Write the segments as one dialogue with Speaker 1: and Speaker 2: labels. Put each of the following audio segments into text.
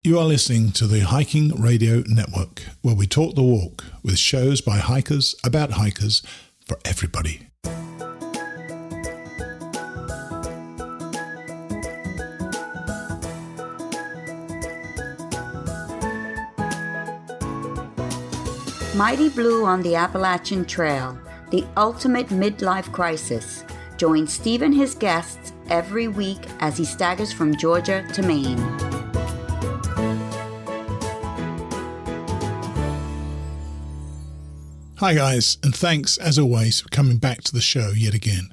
Speaker 1: You are listening to the Hiking Radio Network, where we talk the walk with shows by hikers about hikers for everybody.
Speaker 2: Mighty Blue on the Appalachian Trail, the ultimate midlife crisis. Join Steve and his guests every week as he staggers from Georgia to Maine.
Speaker 1: Hi guys, and thanks as always for coming back to the show yet again.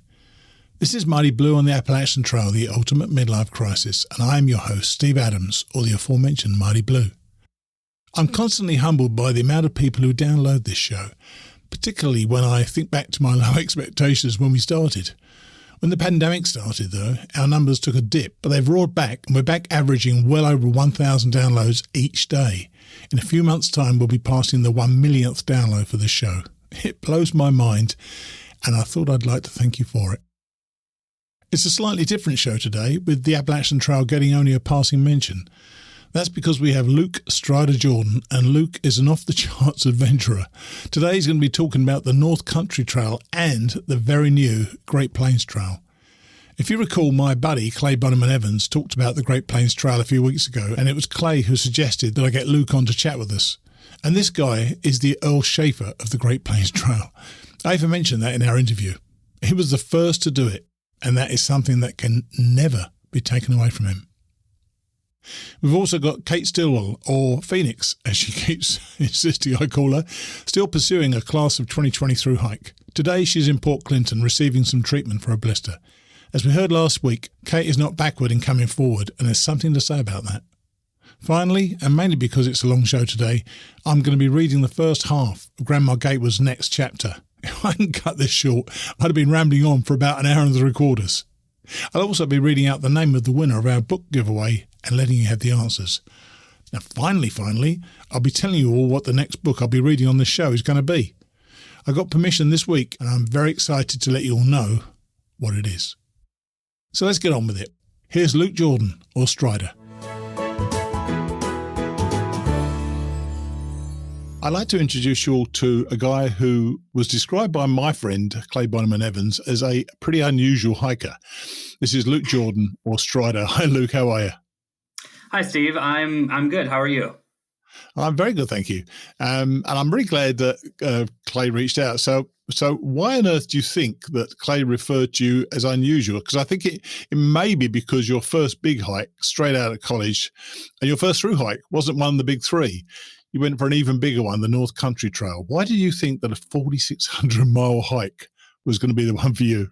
Speaker 1: This is Mighty Blue on the Appalachian Trail, the ultimate midlife crisis, and I am your host, Steve Adams, or the aforementioned Mighty Blue. I'm constantly humbled by the amount of people who download this show, particularly when I think back to my low expectations when we started. When the pandemic started, though, our numbers took a dip, but they've roared back, and we're back averaging well over 1,000 downloads each day. In a few months' time, we'll be passing the 1 millionth download for this show. It blows my mind, and I thought I'd like to thank you for it. It's a slightly different show today, with the Appalachian Trail getting only a passing mention. That's because we have Luke Strider Jordan, and Luke is an off-the-charts adventurer. Today he's going to be talking about the North Country Trail and the very new Great Plains Trail. If you recall, my buddy Clay Bonneman Evans talked about the Great Plains Trail a few weeks ago, and it was Clay who suggested that I get Luke on to chat with us. And this guy is the Earl Schaffer of the Great Plains Trail. I even mentioned that in our interview. He was the first to do it, and that is something that can never be taken away from him. We've also got Kate Stillwell, or Phoenix, as she keeps insisting I call her, still pursuing a class of 2020 thru-hike. Today she's in Port Clinton receiving some treatment for a blister. As we heard last week, Kate is not backward in coming forward, and there's something to say about that. Finally, and mainly because it's a long show today, I'm going to be reading the first half of Grandma Gatewood's next chapter. If I hadn't cut this short, I'd have been rambling on for about an hour on the recorders. I'll also be reading out the name of the winner of our book giveaway and letting you have the answers. Now, finally, I'll be telling you all what the next book I'll be reading on this show is going to be. I got permission this week, and I'm very excited to let you all know what it is. So let's get on with it. Here's Luke Jordan, or Strider. I'd like to introduce you all to a guy who was described by my friend, Clay Bonneman Evans, as a pretty unusual hiker. This is Luke Jordan, or Strider. Hi, Luke. How are you?
Speaker 3: Hi, Steve. I'm good. How are you?
Speaker 1: I'm very good, thank you. And I'm really glad that Clay reached out. So why on earth do you think that Clay referred to you as unusual? Because I think it may be because your first big hike straight out of college and your first thru hike wasn't one of the big three. You went for an even bigger one, the North Country Trail. Why did you think that a 4,600-mile hike was going to be the one for you?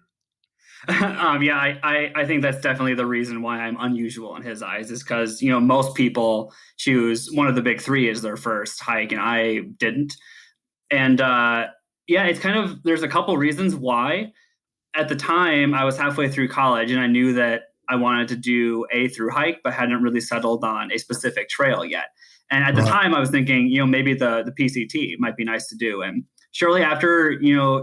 Speaker 3: I think that's definitely the reason why I'm unusual in his eyes, is because, most people choose one of the big three as their first hike, and I didn't. And it's kind of, there's a couple reasons why. At the time, I was halfway through college, and I knew that I wanted to do a thru-hike, but hadn't really settled on a specific trail yet. And at the time, I was thinking, maybe the PCT might be nice to do. And shortly after,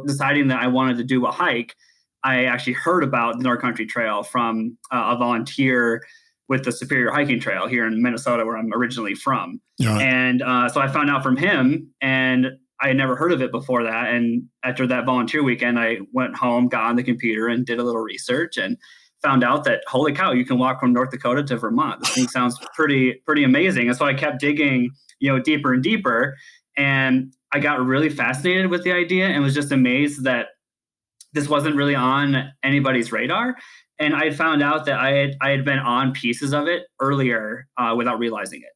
Speaker 3: deciding that I wanted to do a hike, I actually heard about the North Country Trail from a volunteer with the Superior Hiking Trail here in Minnesota, where I'm originally from. Right. And so I found out from him, and I had never heard of it before that. And after that volunteer weekend, I went home, got on the computer, and did a little research, and found out that, holy cow, you can walk from North Dakota to Vermont. This thing sounds pretty amazing. And so I kept digging, deeper and deeper. And I got really fascinated with the idea and was just amazed that this wasn't really on anybody's radar. And I had found out that I had been on pieces of it earlier without realizing it.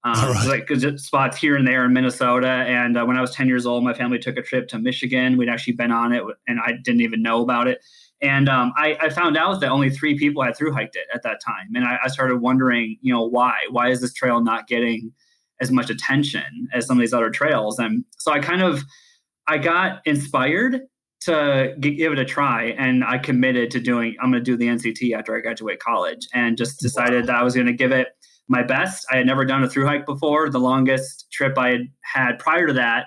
Speaker 3: Like spots here and there in Minnesota. And when I was 10 years old, my family took a trip to Michigan. We'd actually been on it, and I didn't even know about it. And I found out that only 3 people had thru-hiked it at that time. And I started wondering, why? Why is this trail not getting as much attention as some of these other trails? And so I got inspired to give it a try. And I committed to I'm going to do the NCT after I graduate college, and just decided that I was going to give it my best. I had never done a thru-hike before. The longest trip I had prior to that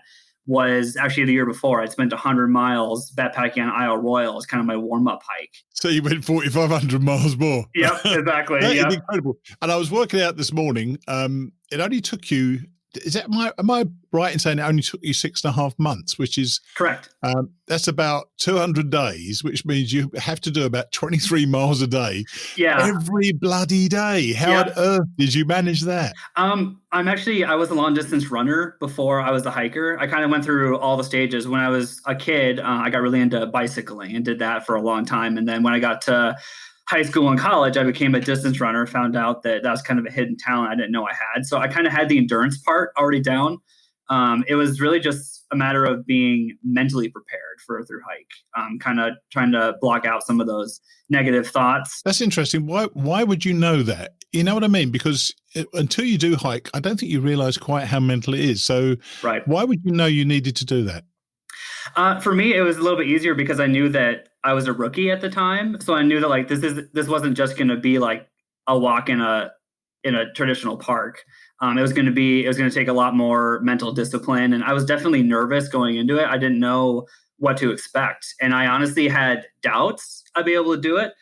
Speaker 3: was actually the year before. I'd spent 100 miles backpacking on Isle Royal as kind of my warm-up hike.
Speaker 1: So you went 4,500 miles more.
Speaker 3: Yep, exactly.
Speaker 1: That
Speaker 3: yep.
Speaker 1: is incredible. And I was working out this morning, it only took you, am I right in saying it only took you 6.5 months, which is
Speaker 3: correct?
Speaker 1: That's about 200 days, which means you have to do about 23 miles a day.
Speaker 3: Yeah.
Speaker 1: Every bloody day. How on earth did you manage that?
Speaker 3: I was a long distance runner before I was a hiker. I kind of went through all the stages. When I was a kid, I got really into bicycling and did that for a long time. And then when I got to high school and college, I became a distance runner, found out that was kind of a hidden talent I didn't know I had. So I kind of had the endurance part already down. It was really just a matter of being mentally prepared for a thru hike, kind of trying to block out some of those negative thoughts.
Speaker 1: That's interesting. Why would you know that? You know what I mean? Because until you do hike, I don't think you realize quite how mental it is. So why would you know you needed to do that?
Speaker 3: For me, it was a little bit easier because I knew that I was a rookie at the time. So I knew that like this wasn't just going to be like a walk in a traditional park. It was going to take a lot more mental discipline, and I was definitely nervous going into it. I didn't know what to expect, and I honestly had doubts I'd be able to do it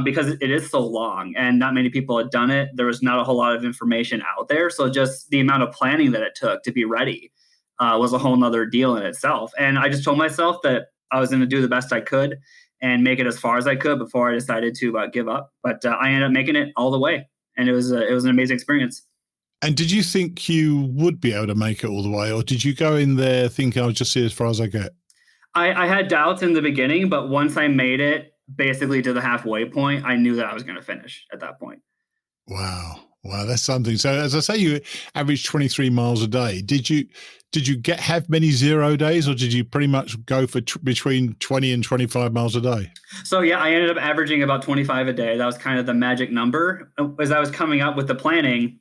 Speaker 3: because it is so long, and not many people had done it. There was not a whole lot of information out there, so just the amount of planning that it took to be ready was a whole nother deal in itself. And I just told myself that I was going to do the best I could and make it as far as I could before I decided to give up. But I ended up making it all the way, and it was an amazing experience.
Speaker 1: And did you think you would be able to make it all the way, or did you go in there thinking I'll just see as far as I get?
Speaker 3: I had doubts in the beginning, but once I made it basically to the halfway point, I knew that I was going to finish at that point.
Speaker 1: Wow, that's something. So as I say, you averaged 23 miles a day. Did you have many 0 days, or did you pretty much go for between 20 and 25 miles a day?
Speaker 3: So yeah, I ended up averaging about 25 a day. That was kind of the magic number. As I was coming up with the planning,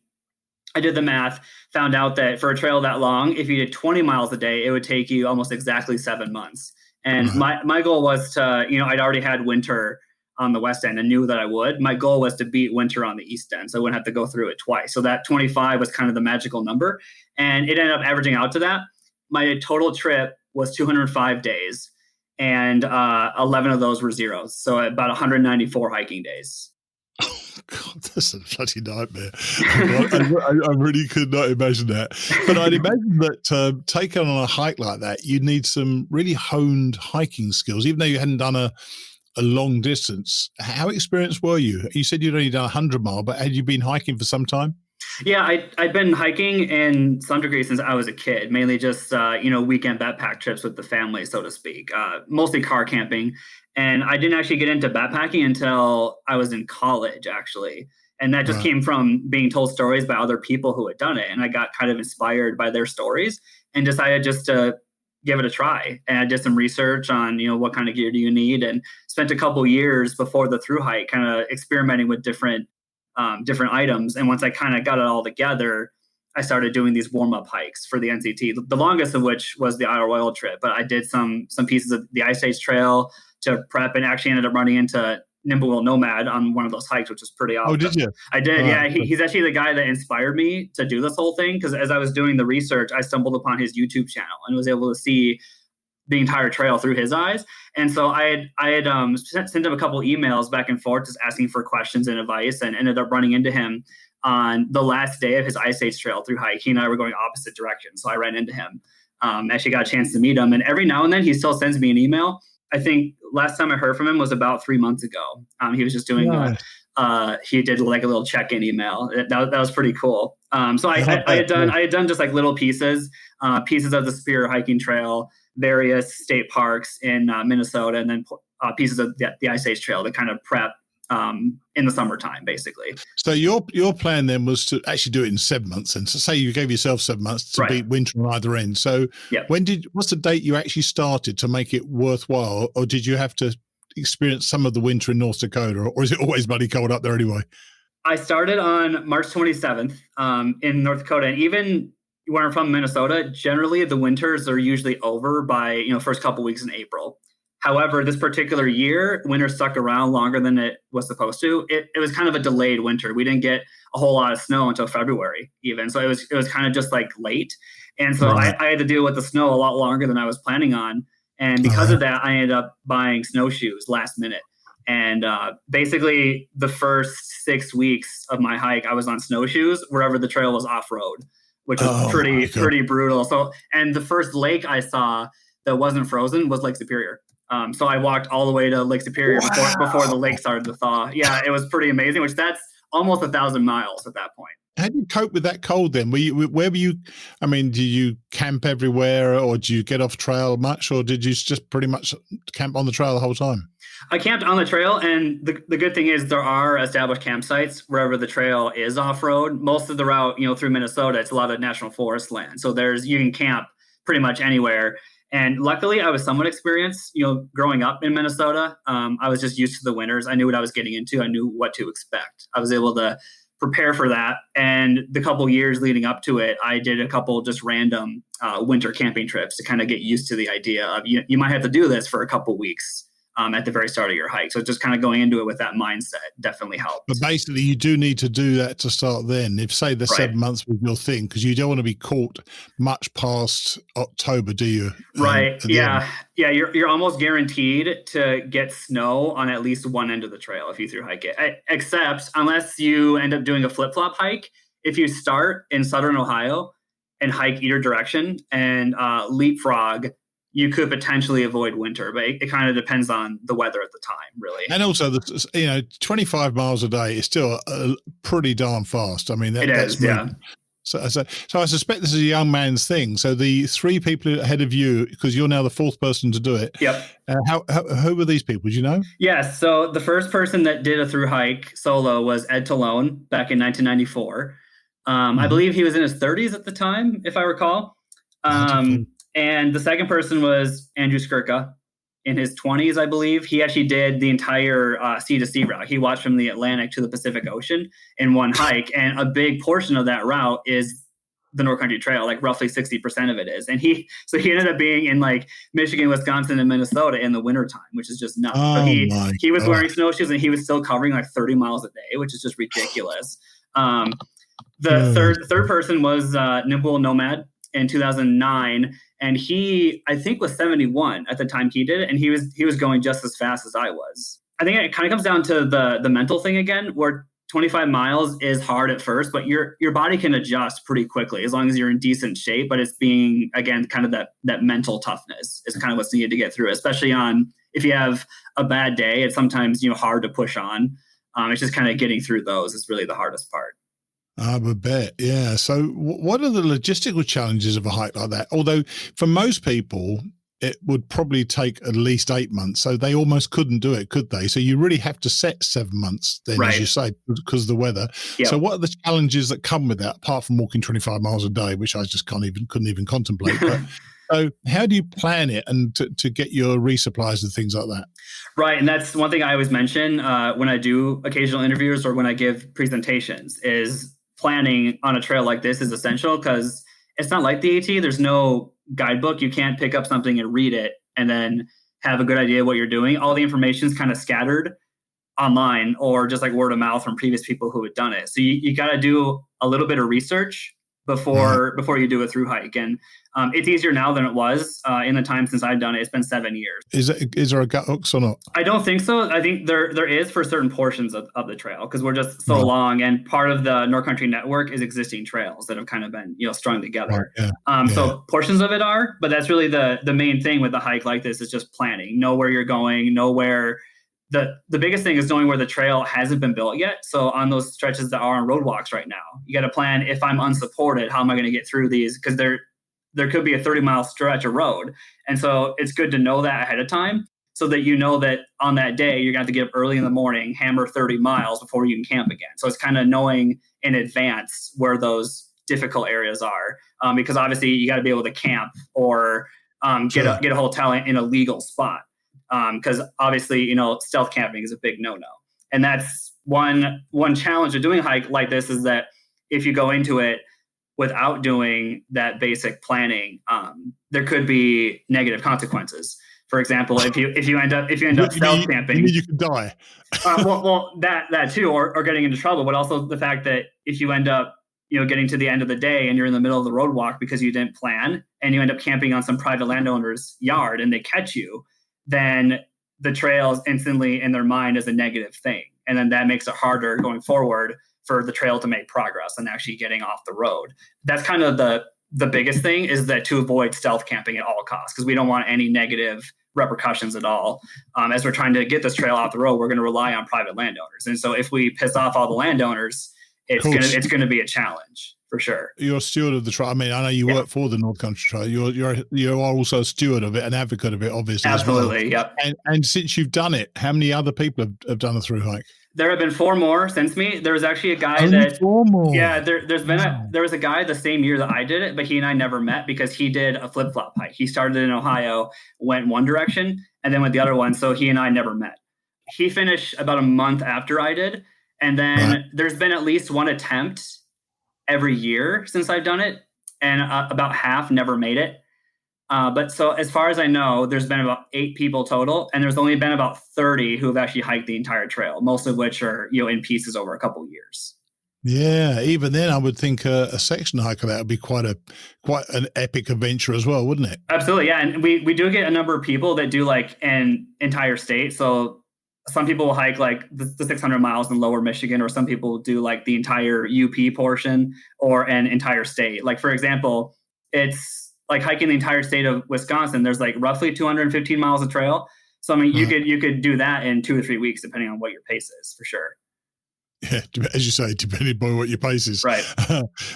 Speaker 3: I did the math, found out that for a trail that long, if you did 20 miles a day, it would take you almost exactly 7 months. And my goal was to, I'd already had winter on the west end and knew that I would. My goal was to beat winter on the east end, so I wouldn't have to go through it twice. So that 25 was kind of the magical number. And it ended up averaging out to that. My total trip was 205 days, and 11 of those were zeros. So about 194 hiking days.
Speaker 1: God, that's a bloody nightmare. I really could not imagine that. But I'd imagine that taking on a hike like that, you'd need some really honed hiking skills, even though you hadn't done a long distance. How experienced were you? You said you'd only done 100 mile, but had you been hiking for some time?
Speaker 3: Yeah, I'd been hiking in some degree since I was a kid, mainly just, weekend backpack trips with the family, so to speak, mostly car camping. And I didn't actually get into backpacking until I was in college, actually. And that just came from being told stories by other people who had done it. And I got kind of inspired by their stories and decided just to give it a try. And I did some research on, what kind of gear do you need, and spent a couple years before the thru hike kind of experimenting with different items. And once I kind of got it all together, I started doing these warm-up hikes for the NCT, the longest of which was the Isle Royal trip. But I did some pieces of the Ice Age Trail to prep, and actually ended up running into Nimble Nomad on one of those hikes, which was pretty awesome.
Speaker 1: Oh, did you?
Speaker 3: I did, yeah. He's actually the guy that inspired me to do this whole thing, because as I was doing the research, I stumbled upon his YouTube channel and was able to see the entire trail through his eyes. And so I had sent him a couple emails back and forth just asking for questions and advice, and ended up running into him on the last day of his Ice Age Trail thru hike. He and I were going opposite directions, so I ran into him. Actually got a chance to meet him, and every now and then he still sends me an email. I think last time I heard from him was about 3 months ago. He was just doing he did like a little check-in email. That was pretty cool. So I had done just like little pieces of the Spear hiking trail, various state parks in Minnesota, and then pieces of the Ice Age Trail to kind of prep in the summertime, basically.
Speaker 1: So your plan then was to actually do it in 7 months, and so say you gave yourself 7 months to beat winter on either end. So what's the date you actually started to make it worthwhile, or did you have to experience some of the winter in North Dakota, or is it always bloody cold up there anyway?
Speaker 3: I started on March 27th in North Dakota, and even where I'm from, Minnesota, generally the winters are usually over by first couple weeks in April. However, this particular year, winter stuck around longer than it was supposed to. It was kind of a delayed winter. We didn't get a whole lot of snow until February even. So it was kind of just like late. And so I had to deal with the snow a lot longer than I was planning on. And because of that, I ended up buying snowshoes last minute. And basically the first 6 weeks of my hike, I was on snowshoes wherever the trail was off-road, which was pretty brutal. So, and the first lake I saw that wasn't frozen was Lake Superior. So I walked all the way to Lake Superior before the lake started to thaw. Yeah, it was pretty amazing, which that's almost 1,000 miles at that point.
Speaker 1: How do you cope with that cold then? Where were you? I mean, do you camp everywhere, or do you get off trail much, or did you just pretty much camp on the trail the whole time?
Speaker 3: I camped on the trail, and the good thing is there are established campsites wherever the trail is off-road. Most of the route, through Minnesota, it's a lot of national forest land. So you can camp pretty much anywhere. And luckily, I was somewhat experienced, growing up in Minnesota. I was just used to the winters. I knew what I was getting into. I knew what to expect. I was able to prepare for that. And the couple years leading up to it, I did a couple just random winter camping trips to kind of get used to the idea of you might have to do this for a couple weeks at the very start of your hike. So just kind of going into it with that mindset definitely helped.
Speaker 1: But basically, you do need to do that to start then. If, say, the 7 months was your thing, because you don't want to be caught much past October, do you?
Speaker 3: Right. Yeah. Yeah. You're almost guaranteed to get snow on at least one end of the trail if you thru hike it, except unless you end up doing a flip-flop hike. If you start in Southern Ohio and hike either direction and leapfrog, you could potentially avoid winter, but it kind of depends on the weather at the time, really.
Speaker 1: And also, 25 miles a day is still pretty darn fast. I mean, that's
Speaker 3: yeah.
Speaker 1: So I suspect this is a young man's thing. So the 3 people ahead of you, because you're now the 4th person to do it.
Speaker 3: Yep.
Speaker 1: Who were these people? Do you know?
Speaker 3: Yes. So the first person that did a thru hike solo was Ed Talone back in 1994. I believe he was in his 30s at the time, if I recall. And the second person was Andrew Skirka in his 20s, I believe. He actually did the entire sea to sea route. He watched from the Atlantic to the Pacific Ocean in one hike. And a big portion of that route is the North Country Trail, like roughly 60% of it is. And he ended up being in like Michigan, Wisconsin, and Minnesota in the wintertime, which is just nuts.
Speaker 1: Oh,
Speaker 3: so he was wearing snowshoes and he was still covering like 30 miles a day, which is just ridiculous. The third person was Nimble Nomad in 2009. And he, I think, was 71 at the time he did it. And he was going just as fast as I was. I think it kind of comes down to the mental thing again, where 25 miles is hard at first, but your body can adjust pretty quickly as long as you're in decent shape. But it's being, again, kind of that mental toughness is kind of what's needed to get through, especially if you have a bad day. It's sometimes, hard to push on. It's just kind of getting through those is really the hardest part.
Speaker 1: I would bet, yeah. So what are the logistical challenges of a hike like that? Although for most people, it would probably take at least 8 months. So they almost couldn't do it, could they? So you really have to set 7 months then, as you say, because of the weather. Yep. So what are the challenges that come with that, apart from walking 25 miles a day, which I just couldn't even contemplate? But, so how do you plan it and to get your resupplies and things like that?
Speaker 3: Right. And that's one thing I always mention when I do occasional interviews or when I give presentations is planning on a trail like this is essential because it's not like the AT. There's no guidebook. You can't pick up something and read it and then have a good idea of what you're doing. All the information is kind of scattered online or just like word of mouth from previous people who had done it. So you got to do a little bit of research before you do a thru hike. And it's easier now than it was in the time since I've done it. It's been 7 years.
Speaker 1: Is there a gut hooks or not?
Speaker 3: I don't think so. I think there is for certain portions of the trail because we're just so long. And part of the North Country network is existing trails that have kind of been strung together. So portions of it are, but that's really the main thing with a hike like this is just planning. Know where you're going, know where the biggest thing is knowing where the trail hasn't been built yet. So on those stretches that are on roadwalks right now, you got to plan if I'm unsupported, how am I going to get through these? Because there could be a 30-mile stretch of road. And so it's good to know that ahead of time so that you know that on that day, you're going to have to get up early in the morning, hammer 30 miles before you can camp again. So it's kind of knowing in advance where those difficult areas are because obviously you got to be able to camp or get a hotel in a legal spot. Because obviously, stealth camping is a big no-no. And that's one challenge of doing a hike like this is that if you go into it without doing that basic planning, there could be negative consequences. For example, if you end up stealth camping,
Speaker 1: you could die.
Speaker 3: well, that too, or getting into trouble, but also the fact that if you end up getting to the end of the day and you're in the middle of the road walk because you didn't plan and you end up camping on some private landowner's yard and they catch you, then the trail is instantly in their mind as a negative thing. And then that makes it harder going forward for the trail to make progress and actually getting off the road. That's kind of the biggest thing, is that to avoid stealth camping at all costs, because we don't want any negative repercussions at all. As we're trying to get this trail off the road, we're going to rely on private landowners. And so if we piss off all the landowners, it's going to be a challenge for sure.
Speaker 1: You're a steward of the trail. I mean, I know you work for the North Country Trail. You are also a steward of it, an advocate of it, obviously.
Speaker 3: Absolutely,
Speaker 1: as well.
Speaker 3: Yep.
Speaker 1: And since you've done it, how many other people have done a thru hike?
Speaker 3: There have been 4 more since me. There was actually a guy
Speaker 1: Only 4 more.
Speaker 3: Yeah, there was a guy the same year that I did it, but he and I never met because he did a flip-flop hike. He started in Ohio, went one direction, and then went the other one. So he and I never met. He finished about a month after I did. And then there's been at least one attempt every year since I've done it. And about half never made it. But so as far as I know, there's been about 8 people total, and there's only been about 30 who have actually hiked the entire trail, most of which are, in pieces over a couple of years.
Speaker 1: Yeah, even then, I would think a section hike of that would be quite an epic adventure as well, wouldn't it?
Speaker 3: Absolutely, yeah. And we do get a number of people that do like an entire state. So some people will hike like the 600 miles in lower Michigan, or some people do like the entire UP portion or an entire state. Like, for example, it's like hiking the entire state of Wisconsin. There's like roughly 215 miles of trail. So, I mean, you could do that in 2 or 3 weeks, depending on what your pace is, for sure.
Speaker 1: Yeah, as you say, depending on what your pace is.
Speaker 3: Right.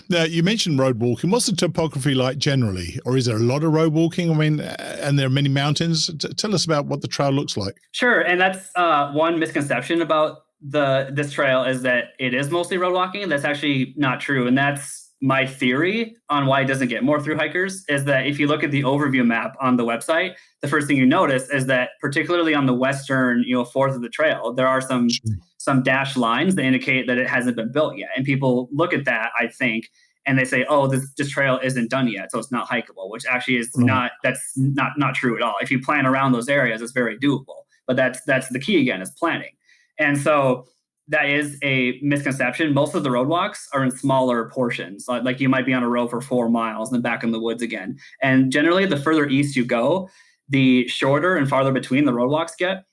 Speaker 1: Now, you mentioned road walking. What's the topography like generally? Or is there a lot of road walking? I mean, and there are many mountains. Tell us about what the trail looks like.
Speaker 3: Sure. And that's one misconception about this trail, is that it is mostly road walking. That's actually not true. And that's my theory on why it doesn't get more thru hikers, is that if you look at the overview map on the website, the first thing you notice is that particularly on the western, fourth of the trail, there are some dashed lines that indicate that it hasn't been built yet. And people look at that, I think, and they say, oh, this trail isn't done yet, so it's not hikeable, which actually is that's not true at all. If you plan around those areas, it's very doable. But that's the key again, is planning. And so that is a misconception. Most of the roadwalks are in smaller portions. Like you might be on a road for 4 miles and then back in the woods again. And generally, the further east you go, the shorter and farther between the roadwalks get.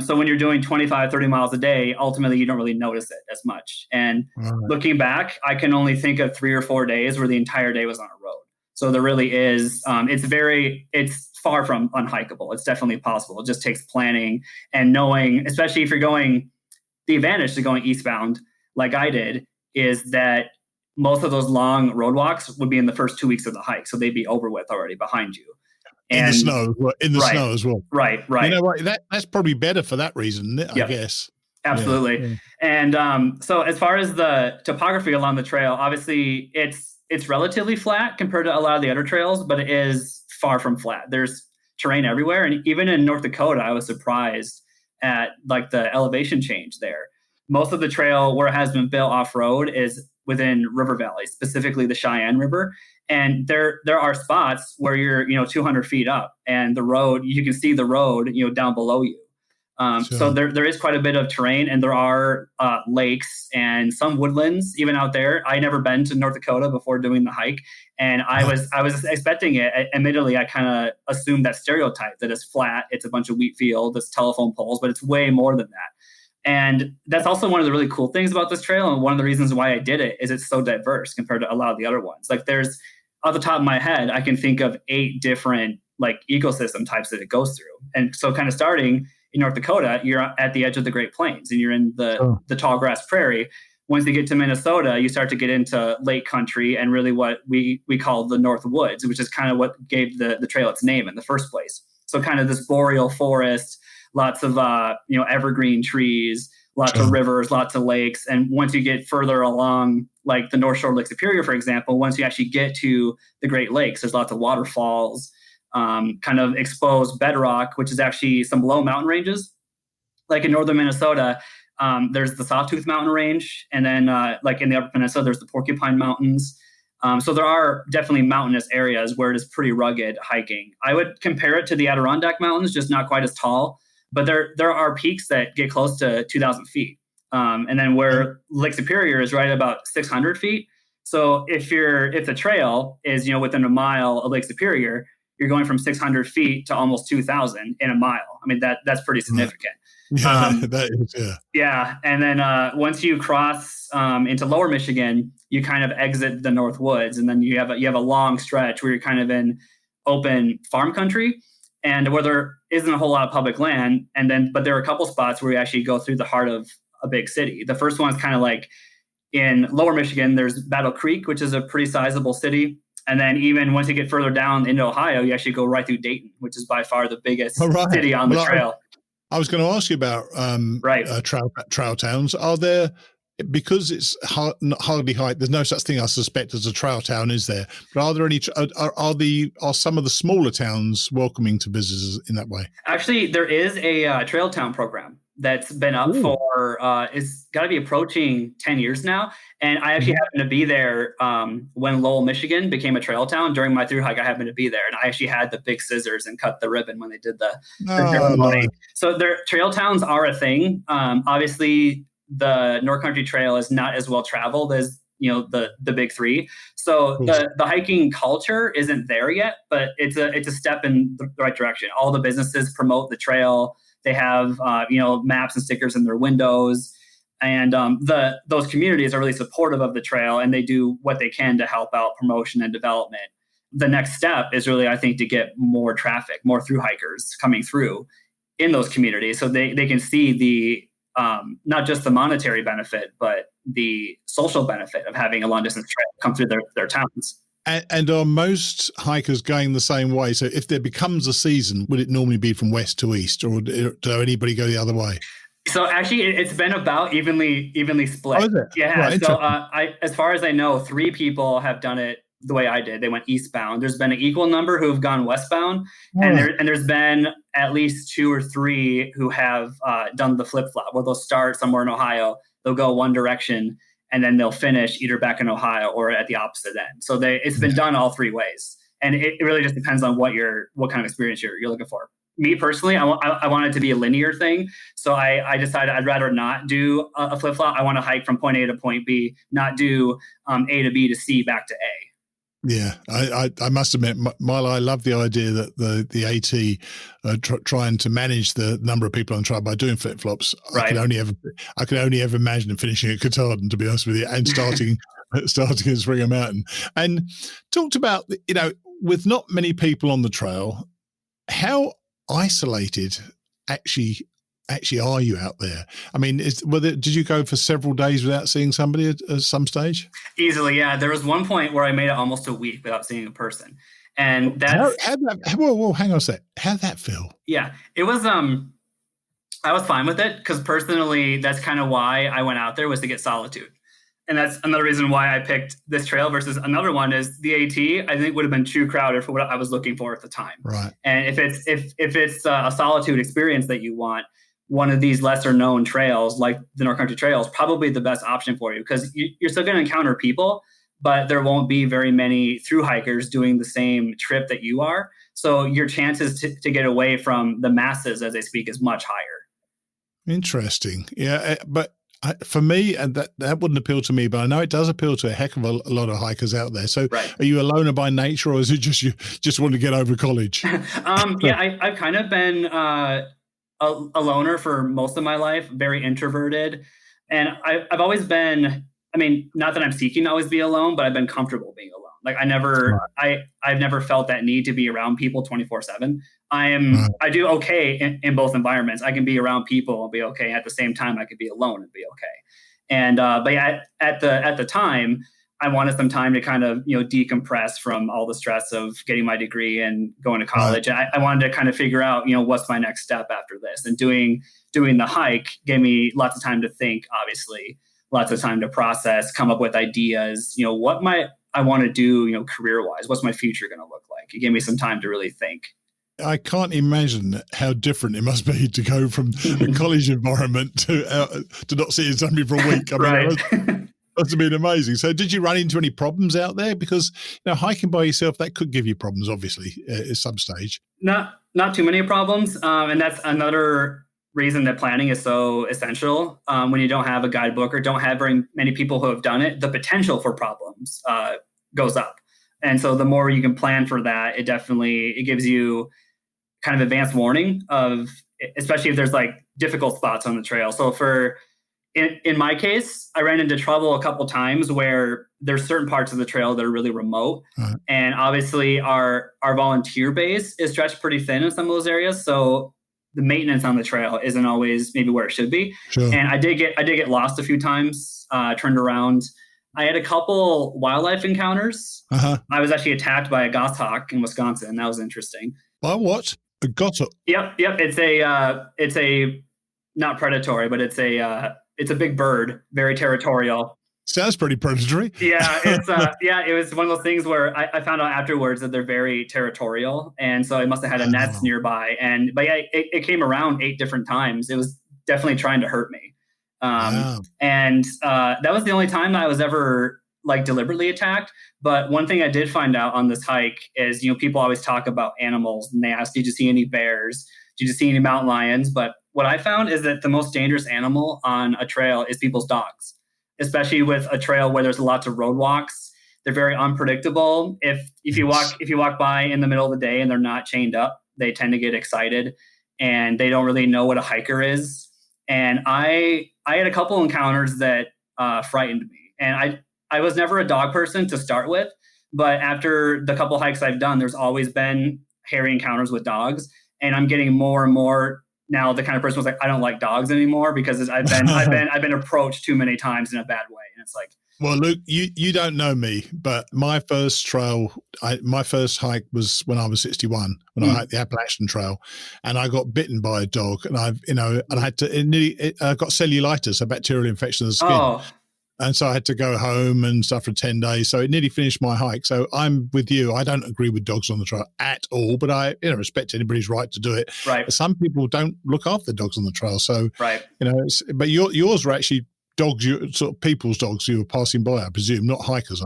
Speaker 3: So when you're doing 25, 30 miles a day, ultimately, you don't really notice it as much. And looking back, I can only think of 3 or 4 days where the entire day was on a road. So there really is, it's far from unhikeable. It's definitely possible. It just takes planning and knowing, especially if you're going. The advantage to going eastbound, like I did, is that most of those long road walks would be in the first 2 weeks of the hike. So they'd be over with already behind you.
Speaker 1: And, in the snow as well.
Speaker 3: Right.
Speaker 1: That's probably better for that reason, I guess.
Speaker 3: Absolutely. Yeah. And so as far as the topography along the trail, obviously it's relatively flat compared to a lot of the other trails, but it is far from flat. There's terrain everywhere. And even in North Dakota, I was surprised at like the elevation change there. Most of the trail where it has been built off-road is within river valleys, specifically the Cheyenne River. And there are spots where you're, 200 feet up and the road, you can see the road, down below you. So there is quite a bit of terrain, and there are lakes and some woodlands even out there. I never been to North Dakota before doing the hike, and I was expecting it. Admittedly, I kind of assumed that stereotype that it's flat, it's a bunch of wheat field, it's telephone poles, but it's way more than that. And that's also one of the really cool things about this trail, and one of the reasons why I did it is it's so diverse compared to a lot of the other ones. Like there's, off the top of my head, I can think of 8 different like ecosystem types that it goes through. And so kind of starting in North Dakota, you're at the edge of the Great Plains and you're in the tall grass prairie. Once you get to Minnesota, you start to get into lake country and really what we call the North Woods, which is kind of what gave the trail its name in the first place. So kind of this boreal forest, lots of evergreen trees, lots of rivers, lots of lakes. And once you get further along, like the North Shore of Lake Superior, for example, once you actually get to the Great Lakes, there's lots of waterfalls, kind of exposed bedrock, which is actually some low mountain ranges. Like in northern Minnesota, there's the Sawtooth Mountain Range. And then like in the Upper Peninsula, there's the Porcupine Mountains. So there are definitely mountainous areas where it is pretty rugged hiking. I would compare it to the Adirondack Mountains, just not quite as tall. But there are peaks that get close to 2,000 feet. And then where Lake Superior is right about 600 feet. So if the trail is, within a mile of Lake Superior, you're going from 600 feet to almost 2,000 in a mile. I mean, that's pretty significant.
Speaker 1: Yeah, that is, yeah.
Speaker 3: Yeah. And then once you cross into lower Michigan, you kind of exit the North Woods. And then you have a long stretch where you're kind of in open farm country and where there isn't a whole lot of public land. But there are a couple spots where you actually go through the heart of a big city. The first one is kind of like in lower Michigan, there's Battle Creek, which is a pretty sizable city. And then even once you get further down into Ohio, you actually go right through Dayton, which is by far the biggest city on the trail.
Speaker 1: I was going to ask you about trail towns. Are there, because it's hardly hiked, there's no such thing, I suspect, as a trail town, is there? But are there any? Are some of the smaller towns welcoming to visitors in that way? Actually,
Speaker 3: there is a trail town program that's been up for it's got to be approaching 10 years now. And I actually happened to be there when Lowell, Michigan became a trail town. During my thru hike, I happened to be there, and I actually had the big scissors and cut the ribbon when they did the ceremony. So trail towns are a thing. Obviously, the North Country Trail is not as well traveled as the big three. So the hiking culture isn't there yet, but it's a step in the right direction. All the businesses promote the trail. They have maps and stickers in their windows, and those communities are really supportive of the trail, and they do what they can to help out promotion and development. The next step is really, I think, to get more traffic, more thru hikers coming through in those communities, so they can see the not just the monetary benefit, but the social benefit of having a long distance trail come through their towns.
Speaker 1: And are most hikers going the same way? So if there becomes a season, would it normally be from west to east, or do anybody go the other way?
Speaker 3: So actually, it's been about evenly split.
Speaker 1: Oh, is it?
Speaker 3: Yeah.
Speaker 1: Right,
Speaker 3: so as far as I know, 3 people have done it the way I did. They went eastbound. There's been an equal number who have gone westbound, and there's been at least 2 or 3 who have done the flip flop, where they'll start somewhere in Ohio, they'll go one direction, and then they'll finish either back in Ohio or at the opposite end. So it's been done all 3 ways. And it really just depends on what kind of experience you're looking for. Me personally, I want it to be a linear thing. So I decided I'd rather not do a flip-flop. I want to hike from point A to point B, not do A to B to C back to A.
Speaker 1: Yeah, I must admit, Milo, I love the idea that the AT trying to manage the number of people on trail by doing flip flops. Right. I could only ever imagine finishing at Katahdin, to be honest with you, and starting in Springer Mountain. And talked about, with not many people on the trail, how isolated actually are you out there? I mean, did you go for several days without seeing somebody at some stage?
Speaker 3: Easily, yeah. There was one point where I made it almost a week without seeing a person, and that's
Speaker 1: whoa, hang on a sec. How'd that feel?
Speaker 3: Yeah, it was. I was fine with it because personally, that's kind of why I went out there, was to get solitude, and that's another reason why I picked this trail versus another one. Is the AT? I think would have been too crowded for what I was looking for at the time.
Speaker 1: Right.
Speaker 3: And if it's a solitude experience that you want, one of these lesser known trails like the North Country Trail is probably the best option for you, because you're still going to encounter people, but there won't be very many thru hikers doing the same trip that you are. So your chances to get away from the masses, as they speak, is much higher.
Speaker 1: Interesting. Yeah. But for me, and that wouldn't appeal to me, but I know it does appeal to a heck of a lot of hikers out there. So Are you a loner by nature, or is it just you just want to get over college?
Speaker 3: Yeah, I've kind of been a loner for most of my life, very introverted. And I've always been, I mean, not that I'm seeking to always be alone, but I've been comfortable being alone. Like I've never felt that need to be around people 24/7. I do okay in both environments. I can be around people and be okay. At the same time, I could be alone and be okay. And, but yeah, at the time, I wanted some time to kind of, decompress from all the stress of getting my degree and going to college. Right. I wanted to kind of figure out, what's my next step after this. And doing the hike gave me lots of time to think, obviously, lots of time to process, come up with ideas, what might I want to do, career-wise? What's my future going to look like? It gave me some time to really think.
Speaker 1: I can't imagine how different it must be to go from a college environment to not seeing somebody for a week. I mean, Must have been amazing. So did you run into any problems out there? Because, hiking by yourself, that could give you problems, obviously, at some stage.
Speaker 3: Not too many problems. And that's another reason that planning is so essential. When you don't have a guidebook or don't have very many people who have done it, the potential for problems goes up. And so the more you can plan for that, it gives you kind of advanced warning of, especially if there's like difficult spots on the trail. So in my case, I ran into trouble a couple times where there's certain parts of the trail that are really remote. Right. And obviously our volunteer base is stretched pretty thin in some of those areas. So the maintenance on the trail isn't always maybe where it should be. Sure. And I did get lost a few times, turned around. I had a couple wildlife encounters. Uh-huh. I was actually attacked by a goshawk in Wisconsin. That was interesting.
Speaker 1: By what? A goshawk?
Speaker 3: Yep. It's a not predatory, but it's a big bird, very territorial.
Speaker 1: Sounds pretty predatory.
Speaker 3: Yeah, it was one of those things where I found out afterwards that they're very territorial, and so it must have had a nest nearby. But yeah, it came around 8 different times. It was definitely trying to hurt me. And that was the only time that I was ever like deliberately attacked. But one thing I did find out on this hike is, people always talk about animals and they ask, did you see any bears? Did you see any mountain lions? But what I found is that the most dangerous animal on a trail is people's dogs, especially with a trail where there's lots of roadwalks. They're very unpredictable. If you walk by in the middle of the day and they're not chained up, they tend to get excited and they don't really know what a hiker is. And I had a couple encounters that frightened me. And I was never a dog person to start with, but after the couple hikes I've done, there's always been hairy encounters with dogs. And I'm getting more and more now the kind of person who's like, I don't like dogs anymore because I've been approached too many times in a bad way. And it's like,
Speaker 1: well, Luke, you don't know me, but my first hike was when I was 61, when I hiked the Appalachian Trail, and I got bitten by a dog, and I had to I got cellulitis, a bacterial infection of the skin. Oh. And so I had to go home and stuff for 10 days. So it nearly finished my hike. So I'm with you. I don't agree with dogs on the trail at all, but I respect anybody's right to do it.
Speaker 3: Right.
Speaker 1: But some people don't look after dogs on the trail. So,
Speaker 3: right.
Speaker 1: But yours were actually dogs, sort of people's dogs you were passing by, I presume, not hikers.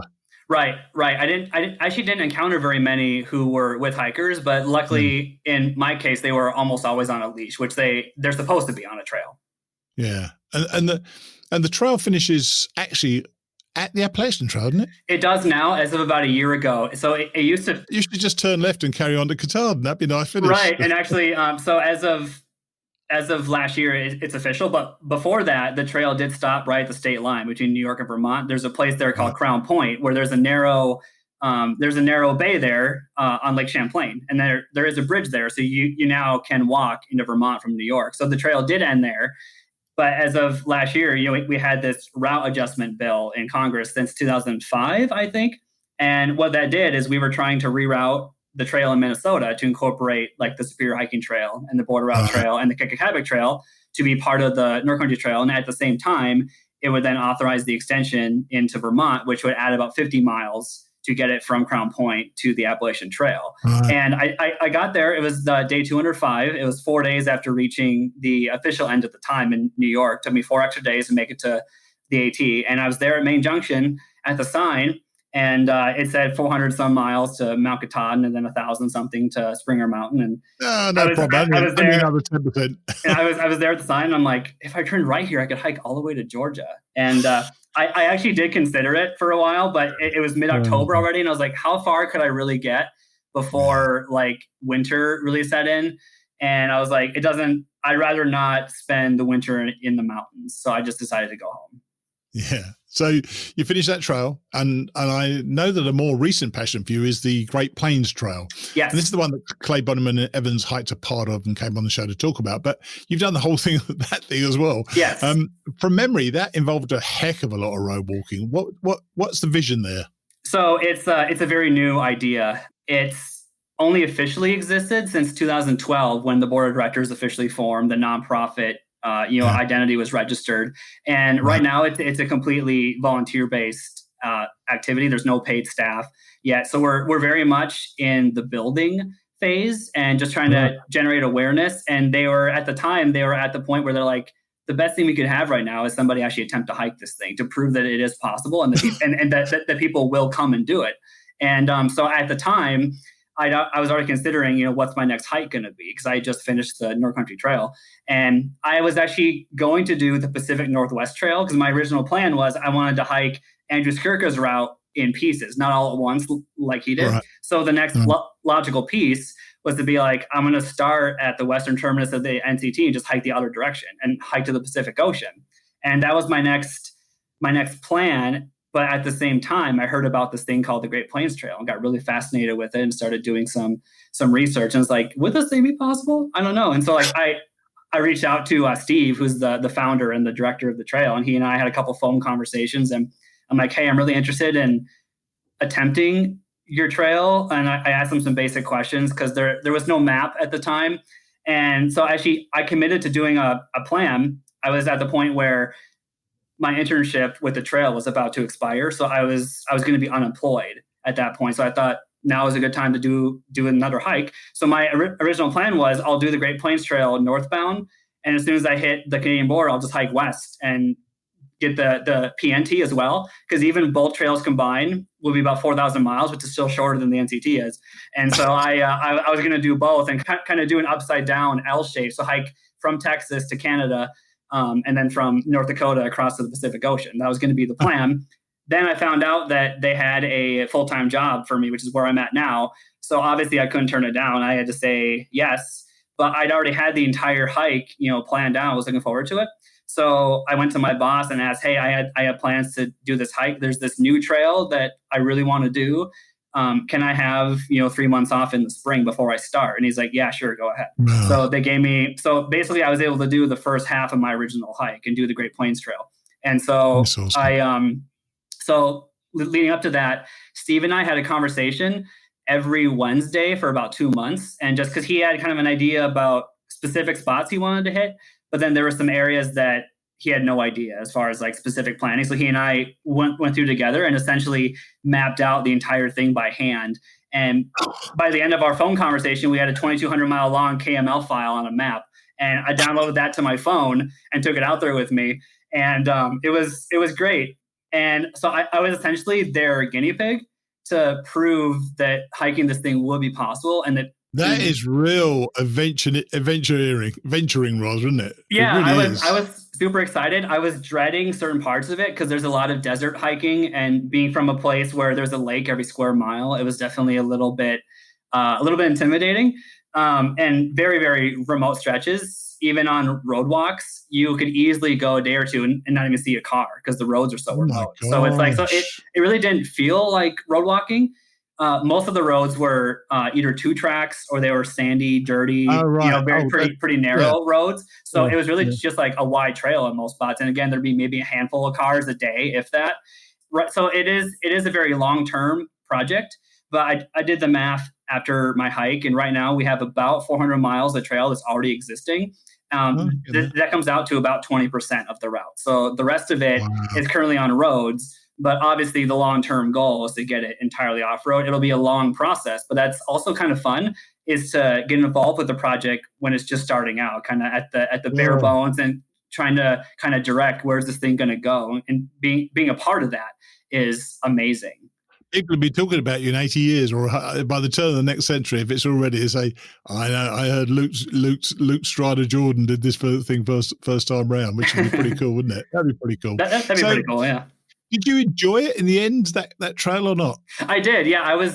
Speaker 3: Right. I actually didn't encounter very many who were with hikers, but luckily in my case, they were almost always on a leash, which they're supposed to be on a trail.
Speaker 1: Yeah. And the trail finishes actually at the Appalachian Trail, doesn't it?
Speaker 3: It does now, as of about a year ago. So it used to.
Speaker 1: You should just turn left and carry on to Katahdin. That'd be a nice finish.
Speaker 3: Right, and actually, so as of last year, it's official. But before that, the trail did stop right at the state line between New York and Vermont. There's a place there called Crown Point where there's a narrow bay there on Lake Champlain, and there is a bridge there, so you now can walk into Vermont from New York. So the trail did end there. But as of last year, we had this route adjustment bill in Congress since 2005, I think. And what that did is we were trying to reroute the trail in Minnesota to incorporate like the Superior Hiking Trail and the Border Route Trail and the Kekakabik Trail to be part of the North Country Trail. And at the same time, it would then authorize the extension into Vermont, which would add about 50 miles to get it from Crown Point to the Appalachian Trail. And I got there. It was day 205. It was 4 days after reaching the official end at the time in New York. It took me 4 extra days to make it to the AT. And I was there at Main Junction at the sign, and it said 400 some miles to Mount Katahdin and then 1,000 something to Springer Mountain. And
Speaker 1: no problem. I was there. Another 10%.
Speaker 3: And I was there at the sign. And I'm like, if I turned right here, I could hike all the way to Georgia. And I actually did consider it for a while, but it was mid-October already. And I was like, how far could I really get before like winter really set in? And I was like, I'd rather not spend the winter in the mountains. So I just decided to go home.
Speaker 1: Yeah. So you finished that trail, and I know that a more recent passion for you is the Great Plains Trail.
Speaker 3: Yes.
Speaker 1: And this is the one that Clay Bonneman and Evans hiked a part of and came on the show to talk about. But you've done the whole thing, that thing as well.
Speaker 3: Yes.
Speaker 1: From memory, that involved a heck of a lot of road walking. What's the vision there?
Speaker 3: So it's a very new idea. It's only officially existed since 2012 when the board of directors officially formed, the nonprofit identity was registered. And right now it's a completely volunteer-based activity. There's no paid staff yet. So we're very much in the building phase and just trying to generate awareness. And they were at the point where they're like, the best thing we could have right now is somebody actually attempt to hike this thing to prove that it is possible and that people will come and do it. And so at the time, I was already considering, what's my next hike going to be? Because I just finished the North Country Trail. And I was actually going to do the Pacific Northwest Trail because my original plan was I wanted to hike Andrew Skirka's route in pieces, not all at once like he did. Right. So the next logical piece was to be like, I'm going to start at the western terminus of the NCT and just hike the other direction and hike to the Pacific Ocean. And that was my next plan. But at the same time, I heard about this thing called the Great Plains Trail and got really fascinated with it and started doing some research. And it's like, would this thing be possible? I don't know. And so like I reached out to Steve, who's the founder and the director of the trail. And he and I had a couple phone conversations. And I'm like, hey, I'm really interested in attempting your trail. And I asked him some basic questions because there was no map at the time. And so actually I committed to doing a plan. I was at the point where my internship with the trail was about to expire. So I was going to be unemployed at that point. So I thought now is a good time to do another hike. So my original plan was I'll do the Great Plains Trail northbound. And as soon as I hit the Canadian border, I'll just hike west and get the PNT as well. Because even both trails combined will be about 4,000 miles, which is still shorter than the NCT is. And so I was going to do both and kind of do an upside down L shape. So hike from Texas to Canada, and then from North Dakota across to the Pacific Ocean. That was going to be the plan. Then I found out that they had a full-time job for me, which is where I'm at now. So obviously I couldn't turn it down. I had to say yes, but I'd already had the entire hike, planned out. I was looking forward to it. So I went to my boss and asked, hey, I had plans to do this hike. There's this new trail that I really want to do. Can I have, 3 months off in the spring before I start? And he's like, yeah, sure, go ahead. No. So they gave me, so basically I was able to do the first half of my original hike and do the Great Plains Trail. And so awesome. So leading up to that, Steve and I had a conversation every Wednesday for about 2 months. And just because he had kind of an idea about specific spots he wanted to hit, but then there were some areas that he had no idea as far as like specific planning. So he and I went through together and essentially mapped out the entire thing by hand. And by the end of our phone conversation, we had a 2,200 mile long KML file on a map. And I downloaded that to my phone and took it out there with me. And it was great. And so I was essentially their guinea pig to prove that hiking this thing would be possible. And that
Speaker 1: is real venturing rather, isn't it?
Speaker 3: Yeah,
Speaker 1: it really
Speaker 3: I was super excited. I was dreading certain parts of it because there's a lot of desert hiking, and being from a place where there's a lake every square mile, it was definitely a little bit intimidating. And very, very remote stretches. Even on road walks, you could easily go a day or two and not even see a car because the roads are so remote. So it's like, it really didn't feel like road walking. Most of the roads were either two tracks or they were sandy, dirty, pretty narrow roads. So it was really just like a wide trail in most spots. And again, there'd be maybe a handful of cars a day, if that. Right. So it is a very long-term project, but I did the math after my hike. And right now we have about 400 miles of trail that's already existing. That comes out to about 20% of the route. So the rest of it is currently on roads. But obviously the long-term goal is to get it entirely off-road. It'll be a long process, but that's also kind of fun, is to get involved with the project when it's just starting out, kind of at the bare bones and trying to kind of direct where's this thing going to go. And being a part of that is amazing.
Speaker 1: People will be talking about you in 80 years or by the turn of the next century, if it's already to say, I know, I heard Luke Strider Jordan did this thing first time round, which would be pretty cool, wouldn't it? That'd be pretty cool.
Speaker 3: That'd be pretty cool, yeah.
Speaker 1: Did you enjoy it in the end, that trail, or not?
Speaker 3: I did, yeah. I was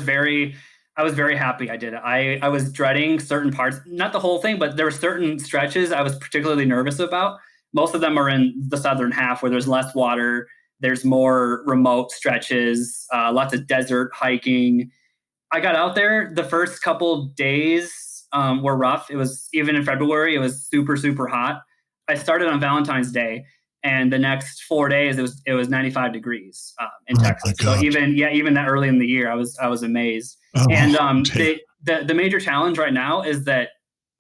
Speaker 3: very happy I did it. I was dreading certain parts, not the whole thing, but there were certain stretches I was particularly nervous about. Most of them are in the southern half where there's less water. There's more remote stretches, lots of desert hiking. I got out there. The first couple days were rough. It was, even in February, it was super, super hot. I started on Valentine's Day, and the next 4 days it was 95 degrees in Texas. So even that early in the year, I was amazed. And the major challenge right now is that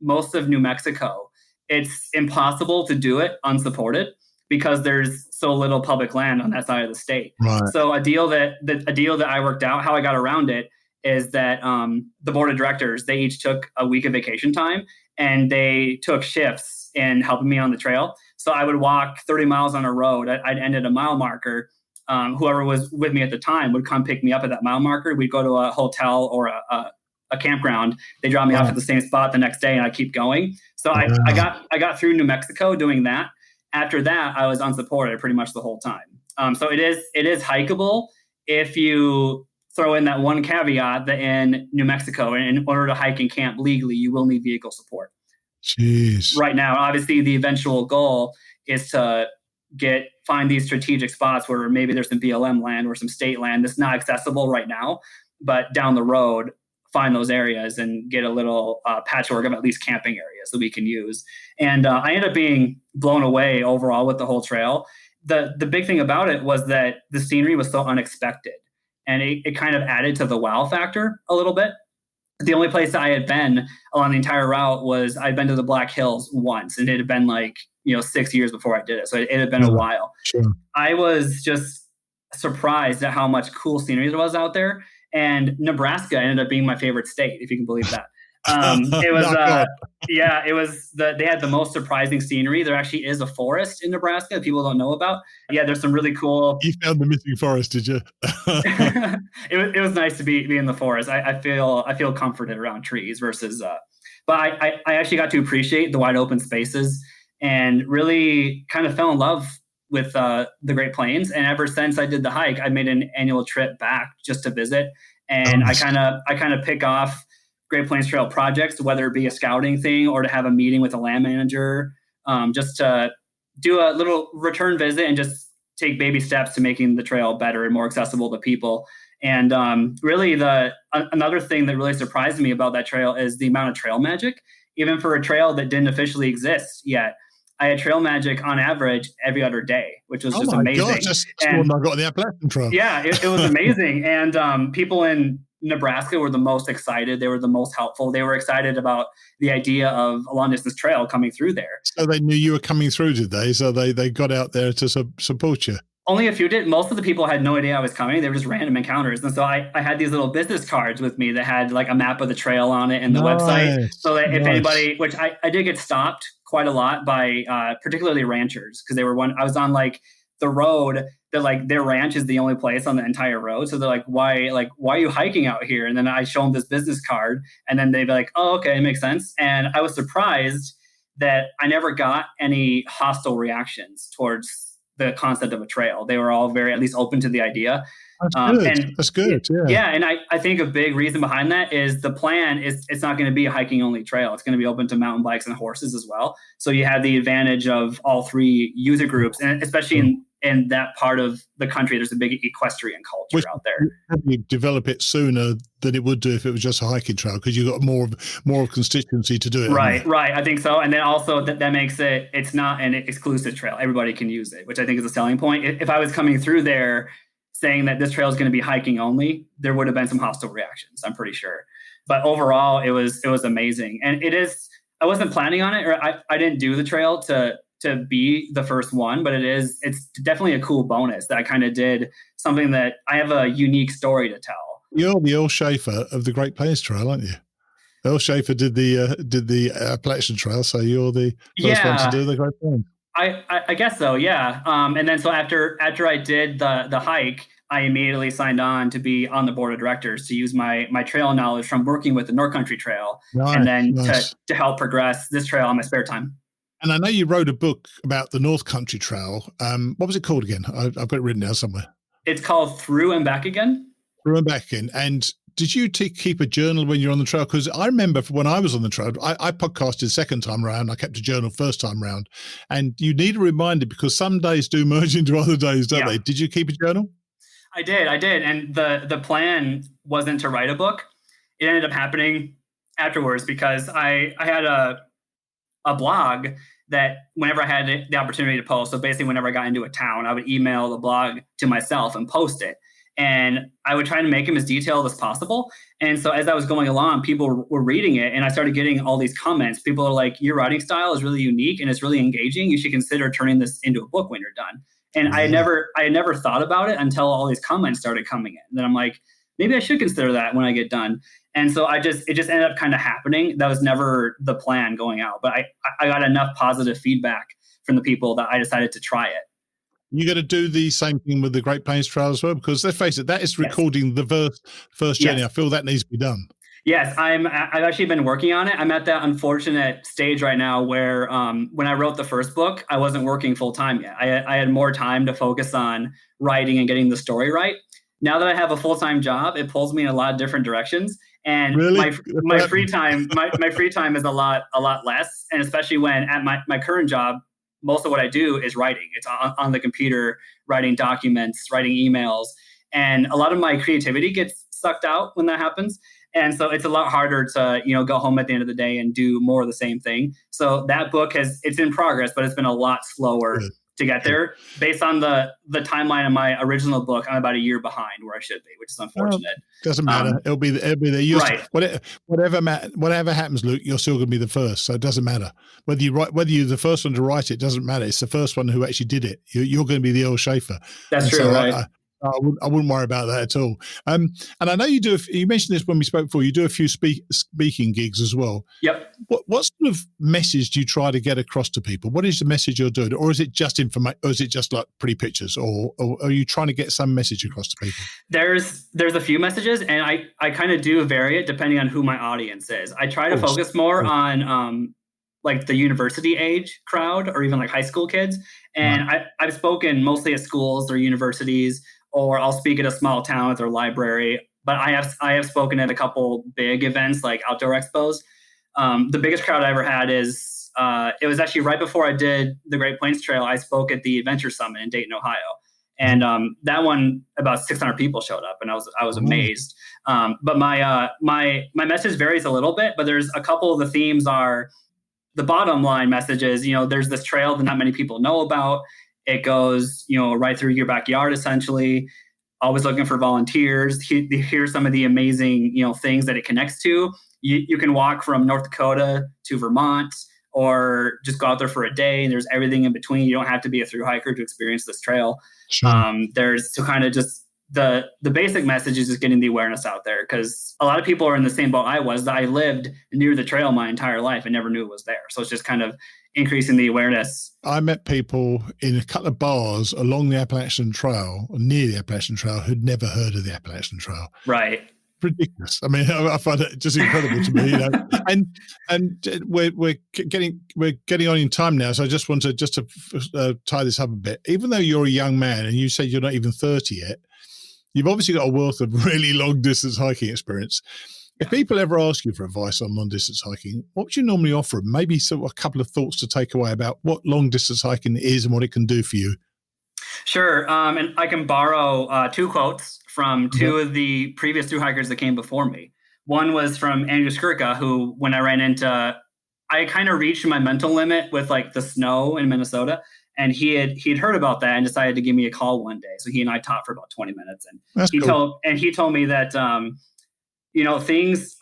Speaker 3: most of New Mexico, it's impossible to do it unsupported, because there's so little public land on that side of the state. Right. So a deal that I worked out, how I got around it, is that the board of directors, they each took a week of vacation time, and they took shifts in helping me on the trail. So I would walk 30 miles on a road. I'd end at a mile marker. Whoever was with me at the time would come pick me up at that mile marker. We'd go to a hotel or a campground. They drop me off at the same spot the next day, and I keep going. So I got through New Mexico doing that. After that, I was unsupported pretty much the whole time. So it is hikeable if you throw in that one caveat that in New Mexico, in order to hike and camp legally, you will need vehicle support.
Speaker 1: Jeez.
Speaker 3: Right now, obviously, the eventual goal is to find these strategic spots where maybe there's some BLM land or some state land that's not accessible right now, but down the road, find those areas and get a little patchwork of at least camping areas that we can use. And I ended up being blown away overall with the whole trail. The big thing about it was that the scenery was so unexpected, and it kind of added to the wow factor a little bit. The only place that I had been along the entire route was I'd been to the Black Hills once, and it had been 6 years before I did it. So it had been a while.
Speaker 1: Sure.
Speaker 3: I was just surprised at how much cool scenery there was out there. And Nebraska ended up being my favorite state, if you can believe that. It was, they had the most surprising scenery. There actually is a forest in Nebraska that people don't know about. Yeah, there's some really cool.
Speaker 1: You found the missing forest, did you?
Speaker 3: It was nice to be in the forest. I feel comforted around trees versus, but I actually got to appreciate the wide open spaces and really kind of fell in love with the Great Plains. And ever since I did the hike, I made an annual trip back just to visit. And I kind of pick off Great Plains Trail projects, whether it be a scouting thing or to have a meeting with a land manager, just to do a little return visit and just take baby steps to making the trail better and more accessible to people. And really another thing that really surprised me about that trail is the amount of trail magic, even for a trail that didn't officially exist yet. I had trail magic on average every other day, which was just amazing.
Speaker 1: Gosh, that's more than I got on the Appalachian Trail.
Speaker 3: Yeah, it was amazing. And people in Nebraska were the most excited. They were the most helpful. They were excited about the idea of a long distance trail coming through there.
Speaker 1: So they knew you were coming through, did they? So they got out there to support you.
Speaker 3: Only a few did. Most of the people had no idea I was coming. They were just random encounters. And so I had these little business cards with me that had a map of the trail on it and the website. So that if anybody, which I did get stopped quite a lot by particularly ranchers, because I was on the road that their ranch is the only place on the entire road. So they're like, why are you hiking out here? And then I show them this business card, and then they'd be like, oh, okay, it makes sense. And I was surprised that I never got any hostile reactions towards the concept of a trail. They were all very, at least, open to the idea.
Speaker 1: That's good. Yeah.
Speaker 3: Yeah. And I think a big reason behind that is the plan is it's not going to be a hiking only trail. It's going to be open to mountain bikes and horses as well. So you have the advantage of all three user groups, and especially in that part of the country, there's a big equestrian culture out there.
Speaker 1: You develop it sooner than it would do if it was just a hiking trail, because you've got more constituency to do it.
Speaker 3: Right. I think so. And then also that makes it's not an exclusive trail. Everybody can use it, which I think is a selling point. If I was coming through there saying that this trail is going to be hiking only, there would have been some hostile reactions, I'm pretty sure. But overall, it was amazing. And I wasn't planning on it, or I didn't do the trail to be the first one, but it's definitely a cool bonus that I kind of did something that I have a unique story to tell.
Speaker 1: You're the Earl Schaffer of the Great Plains Trail, aren't you? Earl Schaffer did the Appalachian Trail, so you're the first one to do the Great Plains.
Speaker 3: I guess so, yeah. And then so after I did the hike, I immediately signed on to be on the board of directors to use my trail knowledge from working with the North Country Trail, and then to help progress this trail on my spare time.
Speaker 1: And I know you wrote a book about the North Country Trail. What was it called again? I've got it written down somewhere.
Speaker 3: It's called Through and Back Again.
Speaker 1: Through and Back Again. And did you keep a journal when you're on the trail? Because I remember when I was on the trail, I podcasted second time round. I kept a journal first time round. And you need a reminder, because some days do merge into other days, don't they? Did you keep a journal?
Speaker 3: I did. And the plan wasn't to write a book. It ended up happening afterwards, because I had a blog that whenever I had the opportunity to post, so basically whenever I got into a town, I would email the blog to myself and post it. And I would try to make them as detailed as possible. And so as I was going along, people were reading it, and I started getting all these comments. People are like, your writing style is really unique and it's really engaging. You should consider turning this into a book when you're done. And I had never thought about it until all these comments started coming in. And then I'm like, maybe I should consider that when I get done. And so it just ended up kind of happening. That was never the plan going out, but I got enough positive feedback from the people that I decided to try it.
Speaker 1: You got to do the same thing with the Great Plains Trail as well, because let's face it, that is recording the first journey.
Speaker 3: Yes.
Speaker 1: I feel that needs to be done.
Speaker 3: Yes, I've actually been working on it. I'm at that unfortunate stage right now where when I wrote the first book, I wasn't working full time yet. I had more time to focus on writing and getting the story right. Now that I have a full-time job, it pulls me in a lot of different directions. And
Speaker 1: really?
Speaker 3: my free time, my free time is a lot less. And especially when at my current job, most of what I do is writing. It's on the computer, writing documents, writing emails. And a lot of my creativity gets sucked out when that happens. And so it's a lot harder to, go home at the end of the day and do more of the same thing. So that book it's in progress, but it's been a lot slower to get there. Based on the timeline of my original book, I'm about a year behind where I should be, which is unfortunate.
Speaker 1: Doesn't matter. It'll be there.
Speaker 3: Right.
Speaker 1: Whatever happens, Luke, you're still going to be the first. So it doesn't matter whether you're the first one to write it. Doesn't matter. It's the first one who actually did it. You're going to be the Earl Schaffer.
Speaker 3: That's true.
Speaker 1: So
Speaker 3: right.
Speaker 1: I wouldn't worry about that at all. And I know you do. You mentioned this when we spoke before. You do a few speaking gigs as well.
Speaker 3: Yep.
Speaker 1: What sort of message do you try to get across to people? What is the message you're doing, or is it just information? Or is it just like pretty pictures, or are you trying to get some message across to people?
Speaker 3: There's a few messages, and I kind of do vary it depending on who my audience is. I try to focus more on like the university age crowd, or even like high school kids. And I've spoken mostly at schools or universities, or I'll speak at a small town at their library. But I have spoken at a couple big events like outdoor expos. The biggest crowd I ever had is it was actually right before I did the Great Plains Trail. I spoke at the Adventure Summit in Dayton, Ohio, and that one about 600 people showed up, and I was amazed. But my message varies a little bit, but there's a couple of the themes are the bottom line messages. There's this trail that not many people know about. It goes, right through your backyard, essentially. Always looking for volunteers. Here's some of the amazing, things that it connects to. You can walk from North Dakota to Vermont, or just go out there for a day, and there's everything in between. You don't have to be a thru hiker to experience this trail.
Speaker 1: Sure.
Speaker 3: There's to kind of just the basic message is just getting the awareness out there, because a lot of people are in the same boat I was. That I lived near the trail my entire life and never knew it was there. So it's just kind of increasing the awareness.
Speaker 1: I met people in a couple of bars along the Appalachian Trail, or near the Appalachian Trail, who'd never heard of the Appalachian Trail.
Speaker 3: Right.
Speaker 1: Ridiculous. I mean, I find it just incredible to me. And we're getting on in time now, so I just want to tie this up a bit. Even though you're a young man and you say you're not even 30 yet, you've obviously got a wealth of really long distance hiking experience. If people ever ask you for advice on long distance hiking, what would you normally offer them? Maybe a couple of thoughts to take away about what long distance hiking is and what it can do for you.
Speaker 3: Sure. And I can borrow two quotes from two of the previous thru hikers that came before me. One was from Andrew Skirka, who, when I ran into, I kind of reached my mental limit with like the snow in Minnesota. And he'd heard about that and decided to give me a call one day. So he and I talked for about 20 minutes. And he told me that, things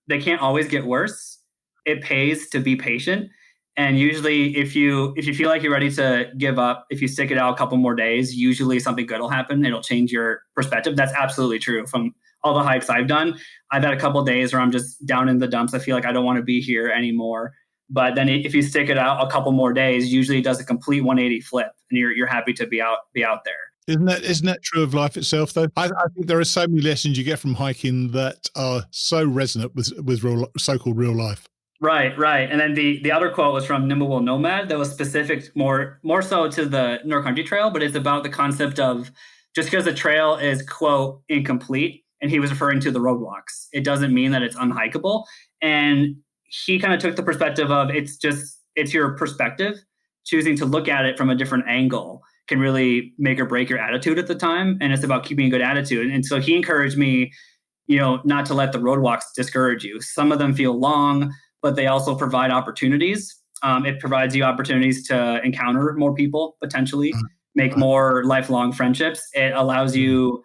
Speaker 3: they can't always get worse. It pays to be patient. And usually if you feel like you're ready to give up, if you stick it out a couple more days, usually something good will happen. It'll change your perspective. That's absolutely true. From all the hikes I've done, I've had a couple of days where I'm just down in the dumps. I feel like I don't want to be here anymore. But then if you stick it out a couple more days, usually it does a complete 180 flip, and you're happy to be out there.
Speaker 1: Isn't that true of life itself, though? I think there are so many lessons you get from hiking that are so resonant with real, so-called real life.
Speaker 3: Right. And then the other quote was from Nimble Nomad that was specific more so to the North Country Trail, but it's about the concept of just because a trail is, quote, incomplete, and he was referring to the roadblocks, it doesn't mean that it's unhikeable. And he kind of took the perspective of it's your perspective. Choosing to look at it from a different angle can really make or break your attitude at the time. And it's about keeping a good attitude. And so he encouraged me, not to let the roadblocks discourage you. Some of them feel long, but they also provide opportunities. It provides you opportunities to encounter more people, potentially make more lifelong friendships. It allows you,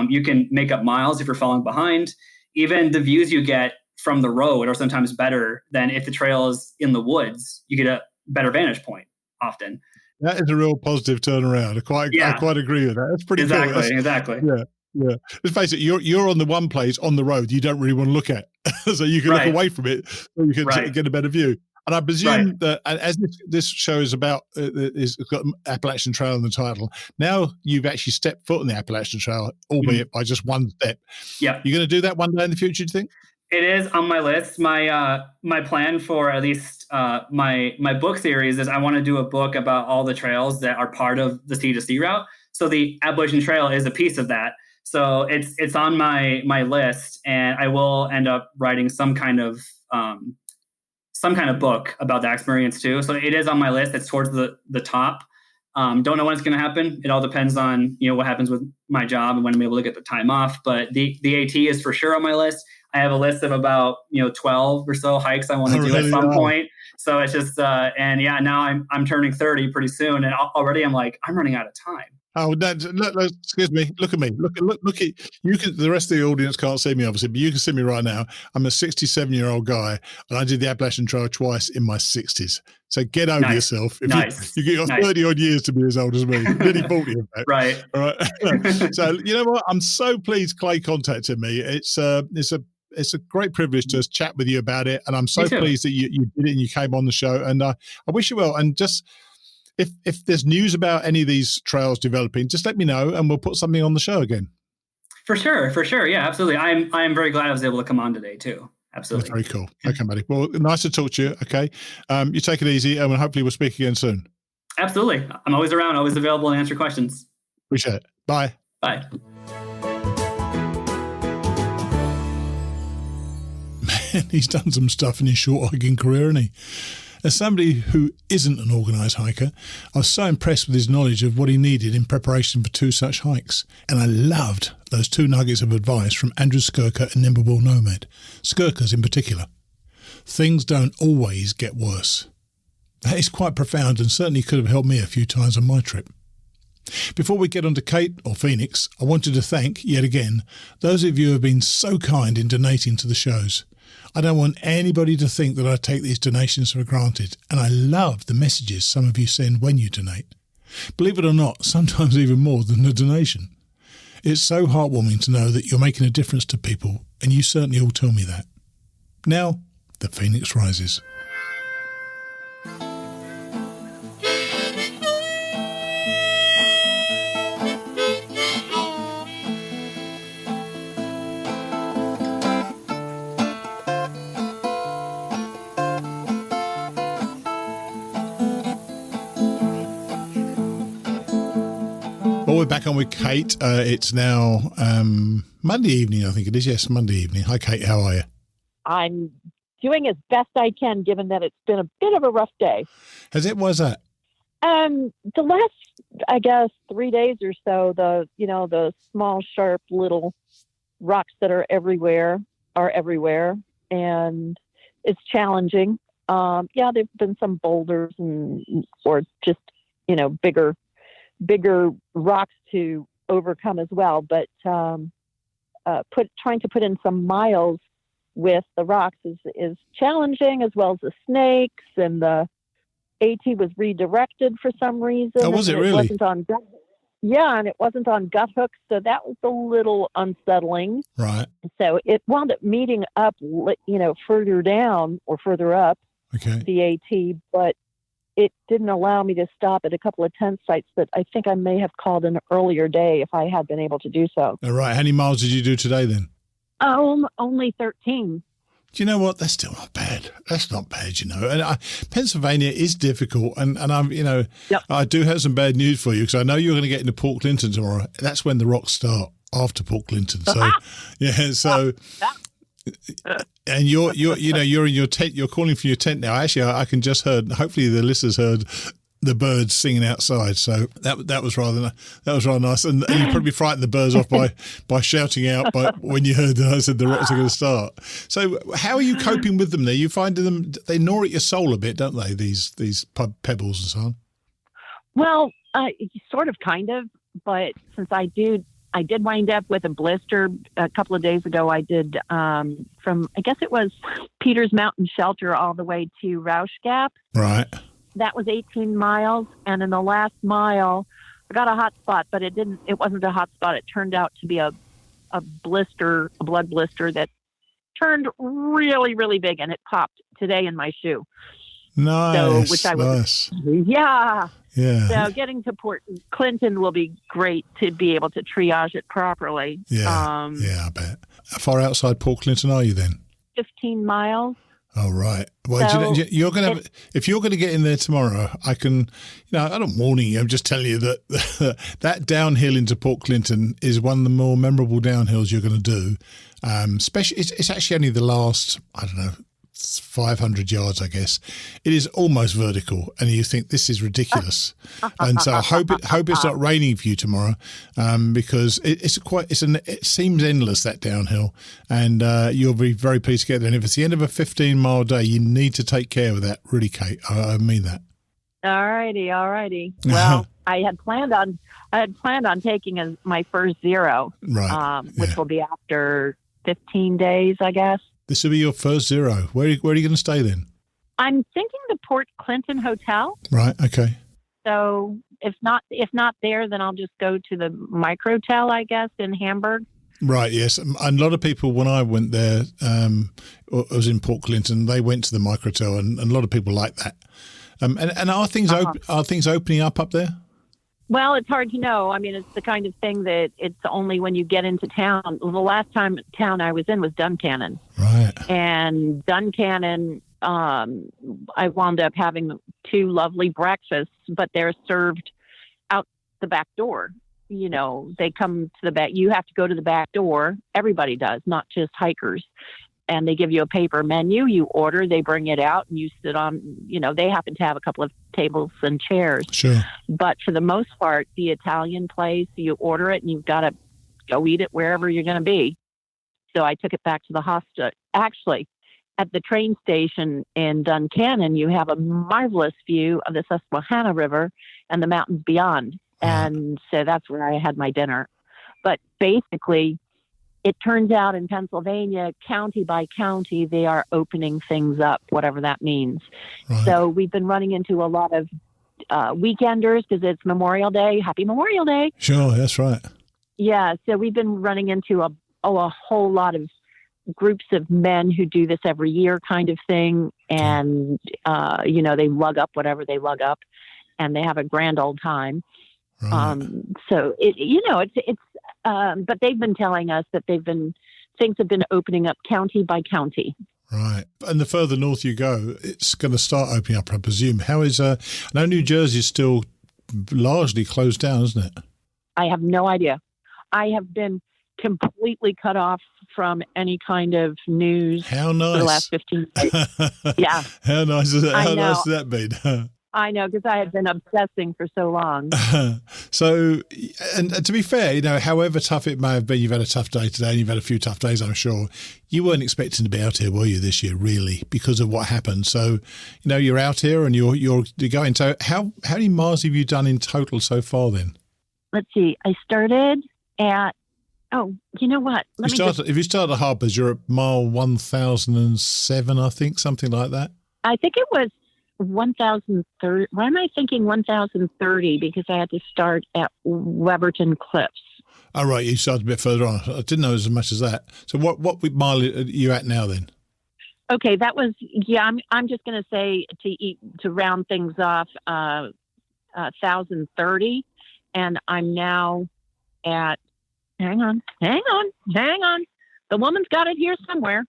Speaker 3: you can make up miles if you're falling behind. Even the views you get from the road are sometimes better than if the trail is in the woods. You get a better vantage point often.
Speaker 1: That is a real positive turnaround. I quite agree with that. That's pretty cool.
Speaker 3: Exactly.
Speaker 1: Yeah. Yeah. Let's face it, you're on the one place on the road you don't really want to look at. So you can look away from it so you can get a better view. And I presume that as this show is about, it's got Appalachian Trail in the title, now you've actually stepped foot on the Appalachian Trail, albeit by just one step.
Speaker 3: Yeah.
Speaker 1: You're going to do that one day in the future, do you think?
Speaker 3: It is on my list. My plan for at least my book series is I want to do a book about all the trails that are part of the Sea to Sea route. So the Appalachian Trail is a piece of that. So it's on my list, and I will end up writing some kind of book about that experience too. So it is on my list. It's towards the top. Don't know when it's going to happen. It all depends on what happens with my job and when I'm able to get the time off. But the AT is for sure on my list. I have a list of about 12 or so hikes I want to do at some point. So it's just now I'm turning 30 pretty soon, and already I'm like, I'm running out of time.
Speaker 1: Oh, excuse me. Look at me. Look at you. The rest of the audience can't see me, obviously, but you can see me right now. I'm a 67-year-old guy, and I did the Appalachian Trail twice in my 60s. So get over yourself. If you got 30 odd years to be as old as me, nearly 40 in fact.
Speaker 3: Right.
Speaker 1: All right. So you know what? I'm so pleased Clay contacted me. It's a great privilege to chat with you about it, and I'm so pleased that you did it and you came on the show. And I wish you well. And just if there's news about any of these trails developing, just let me know, and we'll put something on the show again. For sure.
Speaker 3: Yeah, absolutely. I'm very glad I was able to come on today too. Absolutely.
Speaker 1: That's very cool. Okay, buddy. Well, nice to talk to you. Okay. You take it easy, and hopefully we'll speak again soon. Absolutely. I'm always around, always available to answer questions. Appreciate it. Bye.
Speaker 3: Bye.
Speaker 1: Man, he's done some stuff in his short hiking career, hasn't he? As somebody who isn't an organised hiker, I was so impressed with his knowledge of what he needed in preparation for 2 such hikes. And I loved those 2 nuggets of advice from Andrew Skirker and Nimbleball Nomad, Skirker's in particular. Things don't always get worse. That is quite profound and certainly could have helped me a few times on my trip. Before we get on to Kate, or Phoenix, I wanted to thank, yet again, those of you who have been so kind in donating to the shows. I don't want anybody to think that I take these donations for granted, and I love the messages some of you send when you donate. Believe it or not, sometimes even more than the donation. It's so heartwarming to know that you're making a difference to people, and you certainly all tell me that. Now, the Phoenix rises. We're back on with Kate. It's now Monday evening, I think it is. Yes, Monday evening. Hi, Kate. How are you?
Speaker 4: I'm doing as best I can, given that it's been a bit of a rough day.
Speaker 1: Has it? Why's that?
Speaker 4: The last, I guess, 3 days or so, the small, sharp little rocks that are everywhere, and it's challenging. There've been some boulders or just, bigger rocks to overcome as well, but trying to put in some miles with the rocks is challenging, as well as the snakes, and the AT was redirected for some reason.
Speaker 1: Oh, was it really?
Speaker 4: And it wasn't on gut hooks, so that was a little unsettling.
Speaker 1: Right.
Speaker 4: So it wound up meeting up, further down or further up, the AT, but it didn't allow me to stop at a couple of tent sites that I think I may have called an earlier day if I had been able to do so.
Speaker 1: All right. How many miles did you do today then?
Speaker 4: Only 13.
Speaker 1: Do you know what? That's still not bad. That's not bad, And Pennsylvania is difficult. And I'm, yep. I do have some bad news for you, because I know you're going to get into Port Clinton tomorrow. That's when the rocks start, after Port Clinton. So, and you're in your tent. You're calling from your tent now. Actually, I can just heard. Hopefully, the listeners heard the birds singing outside. So that was rather nice. And you probably frightened the birds off by shouting out. But when you heard that I said the rocks are going to start. So how are you coping with them? There, you finding them? They gnaw at your soul a bit, don't they? These pebbles and so on.
Speaker 4: Well, sort of, kind of. But since I did wind up with a blister a couple of days ago. I did from, I guess it was Peters Mountain Shelter all the way to Rausch Gap.
Speaker 1: Right.
Speaker 4: That was 18 miles. And in the last mile, I got a hot spot, but it wasn't a hot spot. It turned out to be a a blood blister that turned really, really big, and it popped today in my shoe.
Speaker 1: Nice.
Speaker 4: So, which I was,
Speaker 1: Yeah.
Speaker 4: So getting to Port Clinton will be great to be able to triage it properly.
Speaker 1: Yeah. I bet. How far outside Port Clinton are you then?
Speaker 4: 15 miles.
Speaker 1: Oh, right. Well,
Speaker 4: So
Speaker 1: you're going to, if you're going to get in there tomorrow, I can, I'm not warning you. I'm just telling you that that downhill into Port Clinton is one of the more memorable downhills you're going to do. Especially, it's actually only the last, 500 yards, I guess. It is almost vertical, and you think this is ridiculous. And so I hope it's not raining for you tomorrow, because it seems endless, that downhill, and you'll be very pleased to get there. And if it's the end of a 15-mile day, you need to take care of that, really, Kate. I mean that.
Speaker 4: All righty. Well, I had planned on taking my first zero,
Speaker 1: right?
Speaker 4: Which will be after 15 days, I guess.
Speaker 1: This will be your first zero. Where are you going to stay then?
Speaker 4: I'm thinking the Port Clinton Hotel.
Speaker 1: Right. Okay.
Speaker 4: So if not there, then I'll just go to the Microtel, I guess, in Hamburg.
Speaker 1: Right. Yes. And a lot of people, when I went there, I was in Port Clinton. They went to the Microtel, and a lot of people like that. And are things opening up there?
Speaker 4: Well, it's hard to know. I mean, it's the kind of thing that it's only when you get into town. The last town I was in was Duncannon.
Speaker 1: Right. And
Speaker 4: Duncannon, I wound up having 2 lovely breakfasts, but they're served out the back door. They come to the back. You have to go to the back door. Everybody does, not just hikers. And they give you a paper menu. You order, they bring it out, and you sit on, they happen to have a couple of tables and chairs.
Speaker 1: Sure.
Speaker 4: But for the most part, the Italian place, you order it and you've got to go eat it wherever you're going to be. So I took it back to the hostel. Actually, at the train station in Duncannon, you have a marvelous view of the Susquehanna River and the mountains beyond. And so that's where I had my dinner. But basically, it turns out in Pennsylvania, county by county, they are opening things up, whatever that means. Right. So we've been running into a lot of weekenders because it's Memorial Day. Happy Memorial Day.
Speaker 1: Sure, that's right.
Speaker 4: Yeah, so we've been running into a whole lot of groups of men who do this every year kind of thing. And, they lug up whatever they lug up, and they have a grand old time. Right. So but they've been telling us that things have been opening up county by county.
Speaker 1: Right. And the further north you go, it's going to start opening up, I presume. How is, I know New Jersey is still largely closed down, isn't it?
Speaker 4: I have no idea. I have been completely cut off from any kind of news.
Speaker 1: How nice.
Speaker 4: For the last 15 days. Yeah.
Speaker 1: How nice is that? How nice has that been?
Speaker 4: I know, because I had been obsessing for so long.
Speaker 1: So, and to be fair, however tough it may have been, you've had a tough day today and you've had a few tough days, I'm sure. You weren't expecting to be out here, were you, this year, really, because of what happened? So, you're out here and you're going. So how many miles have you done in total so far then?
Speaker 4: Let's see. I started at, you know what?
Speaker 1: If you start at Harper's, you're at mile 1007, I think, something like that.
Speaker 4: I think it was 1,030. Why am I thinking 1,030? Because I had to start at Weberton Cliffs.
Speaker 1: Oh, right. You started a bit further on. I didn't know as much as that. So what mile are you at now then?
Speaker 4: Okay, that was, I'm just going to say to round things off, 1,030. And I'm now at, hang on. The woman's got it here somewhere,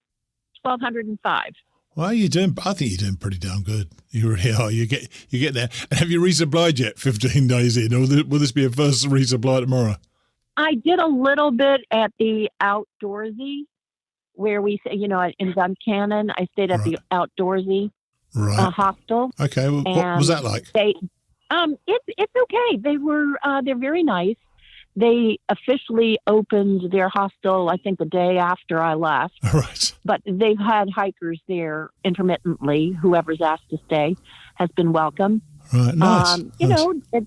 Speaker 4: 1,205.
Speaker 1: Well, I think you're doing pretty damn good. You really are. You get there. And have you resupplied yet 15 days in? Or will this be a first resupply tomorrow?
Speaker 4: I did a little bit at the Outdoorsy, where we, in Duncannon. I stayed at the Outdoorsy hostel.
Speaker 1: Okay. Well, what was that like?
Speaker 4: It's okay. They're very nice. They officially opened their hostel, I think, the day after I left.
Speaker 1: Right.
Speaker 4: But they've had hikers there intermittently. Whoever's asked to stay has been welcome.
Speaker 1: Right. Nice.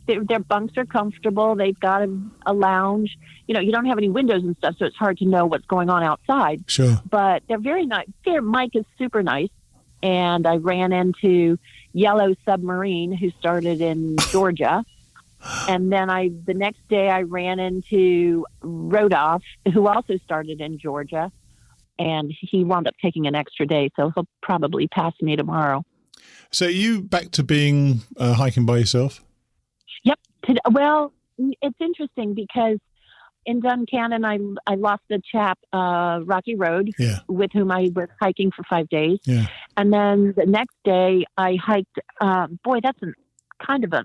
Speaker 4: Their bunks are comfortable. They've got a lounge. You don't have any windows and stuff, so it's hard to know what's going on outside.
Speaker 1: Sure. But
Speaker 4: they're very nice. Mike is super nice. And I ran into Yellow Submarine, who started in Georgia. And then the next day I ran into Rodolph, who also started in Georgia, and he wound up taking an extra day, so he'll probably pass me tomorrow.
Speaker 1: So are you back to being hiking by yourself?
Speaker 4: Yep. Well, it's interesting because in Duncannon, I lost a chap, Rocky Road, with whom I was hiking for 5 days.
Speaker 1: Yeah.
Speaker 4: And then the next day I hiked, that's kind of a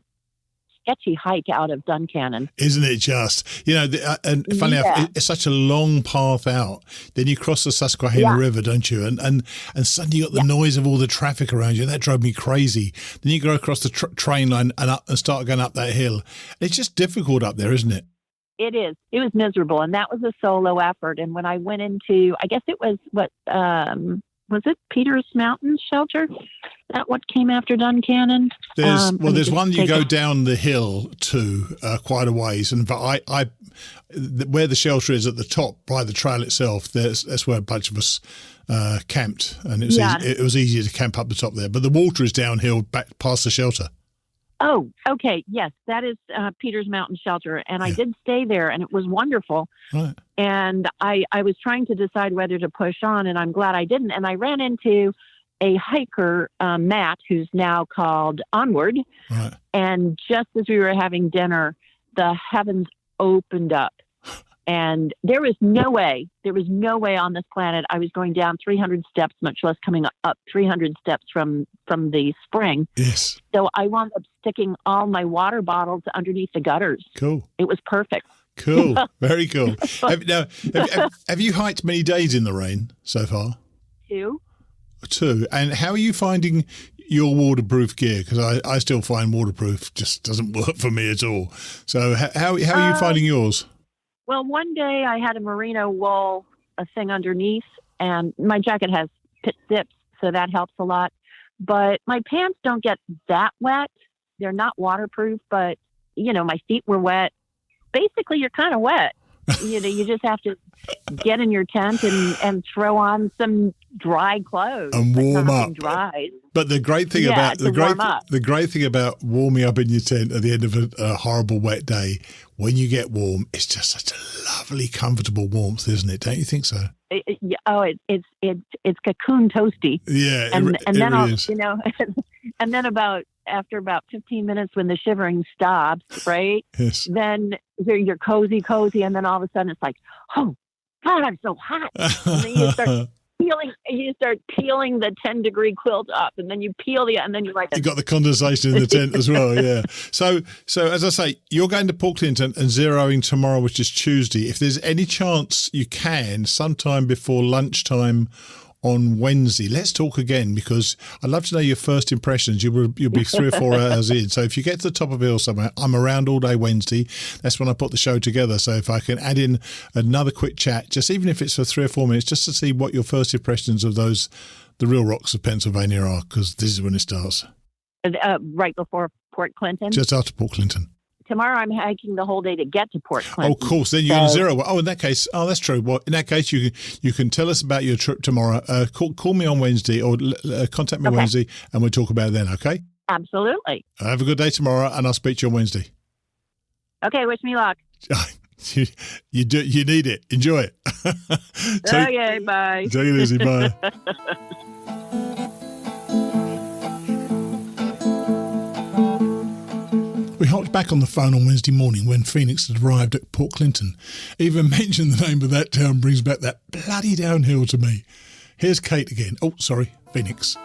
Speaker 4: sketchy hike out of Duncannon.
Speaker 1: Isn't it just? And funny enough, it's such a long path out. Then you cross the Susquehanna River, don't you? And suddenly you got the noise of all the traffic around you. That drove me crazy. Then you go across the train line and up and start going up that hill. It's just difficult up there, isn't it?
Speaker 4: It is. It was miserable. And that was a solo effort. And when I went into, I guess it was was it Peters Mountain Shelter? That what came after Duncannon?
Speaker 1: There's one you go down the hill to quite a ways, but I where the shelter is at the top by the trail itself. That's where a bunch of us camped, and it was easier to camp up the top there. But the water is downhill back past the shelter.
Speaker 4: Oh, okay. Yes, that is Peters Mountain Shelter. And I did stay there, and it was wonderful.
Speaker 1: Right.
Speaker 4: And I was trying to decide whether to push on, and I'm glad I didn't. And I ran into a hiker, Matt, who's now called Onward.
Speaker 1: Right.
Speaker 4: And just as we were having dinner, the heavens opened up. And there was no way on this planet I was going down 300 steps, much less coming up 300 steps from the spring.
Speaker 1: Yes.
Speaker 4: So I wound up sticking all my water bottles underneath the gutters.
Speaker 1: Cool.
Speaker 4: It was perfect.
Speaker 1: Cool. Very cool. Have you hiked many days in the rain so far?
Speaker 4: 2.
Speaker 1: And how are you finding your waterproof gear? Because I still find waterproof just doesn't work for me at all. So how are you finding yours?
Speaker 4: Well, one day I had a merino wool thing underneath, and my jacket has pit zips, so that helps a lot. But my pants don't get that wet. They're not waterproof, but, my feet were wet. Basically, you're kind of wet. You just have to get in your tent and throw on some dry clothes
Speaker 1: and warm up.
Speaker 4: Dries.
Speaker 1: But the great thing about warming up in your tent at the end of a horrible wet day, when you get warm, it's just such a lovely, comfortable warmth, isn't it? Don't you think so?
Speaker 4: It's cocoon toasty.
Speaker 1: Yeah,
Speaker 4: and then
Speaker 1: really is.
Speaker 4: And then after about 15 minutes, when the shivering stops, right?
Speaker 1: Yes.
Speaker 4: Then you're cozy, and then all of a sudden it's like, oh God, I'm so hot. And then you start peeling the 10-degree quilt up, and then you peel and then you're like,
Speaker 1: you got the condensation in the tent as well. Yeah. So as I say, you're going to Port Clinton and zeroing tomorrow, which is Tuesday. If there's any chance you can, sometime before lunchtime on Wednesday, let's talk again, because I'd love to know your first impressions. You'll be 3 or 4 hours in. So if you get to the top of the hill somewhere, I'm around all day Wednesday. That's when I put the show together. So if I can add in another quick chat, just even if it's for 3 or 4 minutes, just to see what your first impressions of the real rocks of Pennsylvania are, because this is when it starts.
Speaker 4: Right before Port Clinton?
Speaker 1: Just after Port Clinton.
Speaker 4: Tomorrow I'm hiking the whole day to get to Port Clinton.
Speaker 1: Oh, of course. Then you're going to zero. Oh, in that case, that's true. Well, in that case, you can tell us about your trip tomorrow. Call me on Wednesday or contact me Wednesday, and we'll talk about it then, okay?
Speaker 4: Absolutely.
Speaker 1: Have a good day tomorrow, and I'll speak to you on Wednesday.
Speaker 4: Okay, wish me luck.
Speaker 1: You need it. Enjoy it.
Speaker 4: Okay, bye.
Speaker 1: Take it easy. Bye. We hopped back on the phone on Wednesday morning when Phoenix had arrived at Port Clinton. Even mentioning the name of that town brings back that bloody downhill to me. Here's Kate again. Oh, sorry, Phoenix.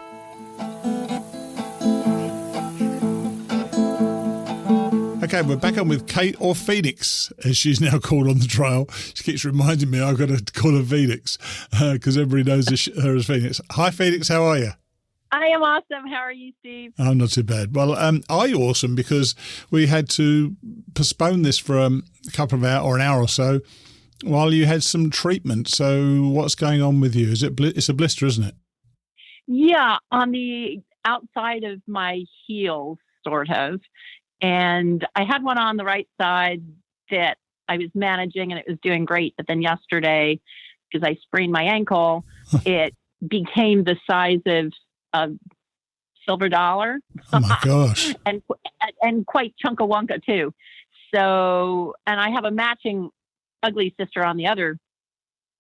Speaker 1: Okay, we're back on with Kate, or Phoenix, as she's now called on the trail. She keeps reminding me I've got to call her Phoenix because everybody knows her as Phoenix. Hi, Phoenix. How are you?
Speaker 4: I am awesome. How are you, Steve?
Speaker 1: I'm not too bad. Well, are you awesome? Because we had to postpone this for a couple of hours or an hour or so while you had some treatment. So what's going on with you? It's a blister, isn't it?
Speaker 4: Yeah, on the outside of my heels, sort of. And I had one on the right side that I was managing, and it was doing great. But then yesterday, because I sprained my ankle, it became the size of silver dollar.
Speaker 1: Oh my gosh.
Speaker 4: and quite chunka-wunka too. So, and I have a matching ugly sister on the other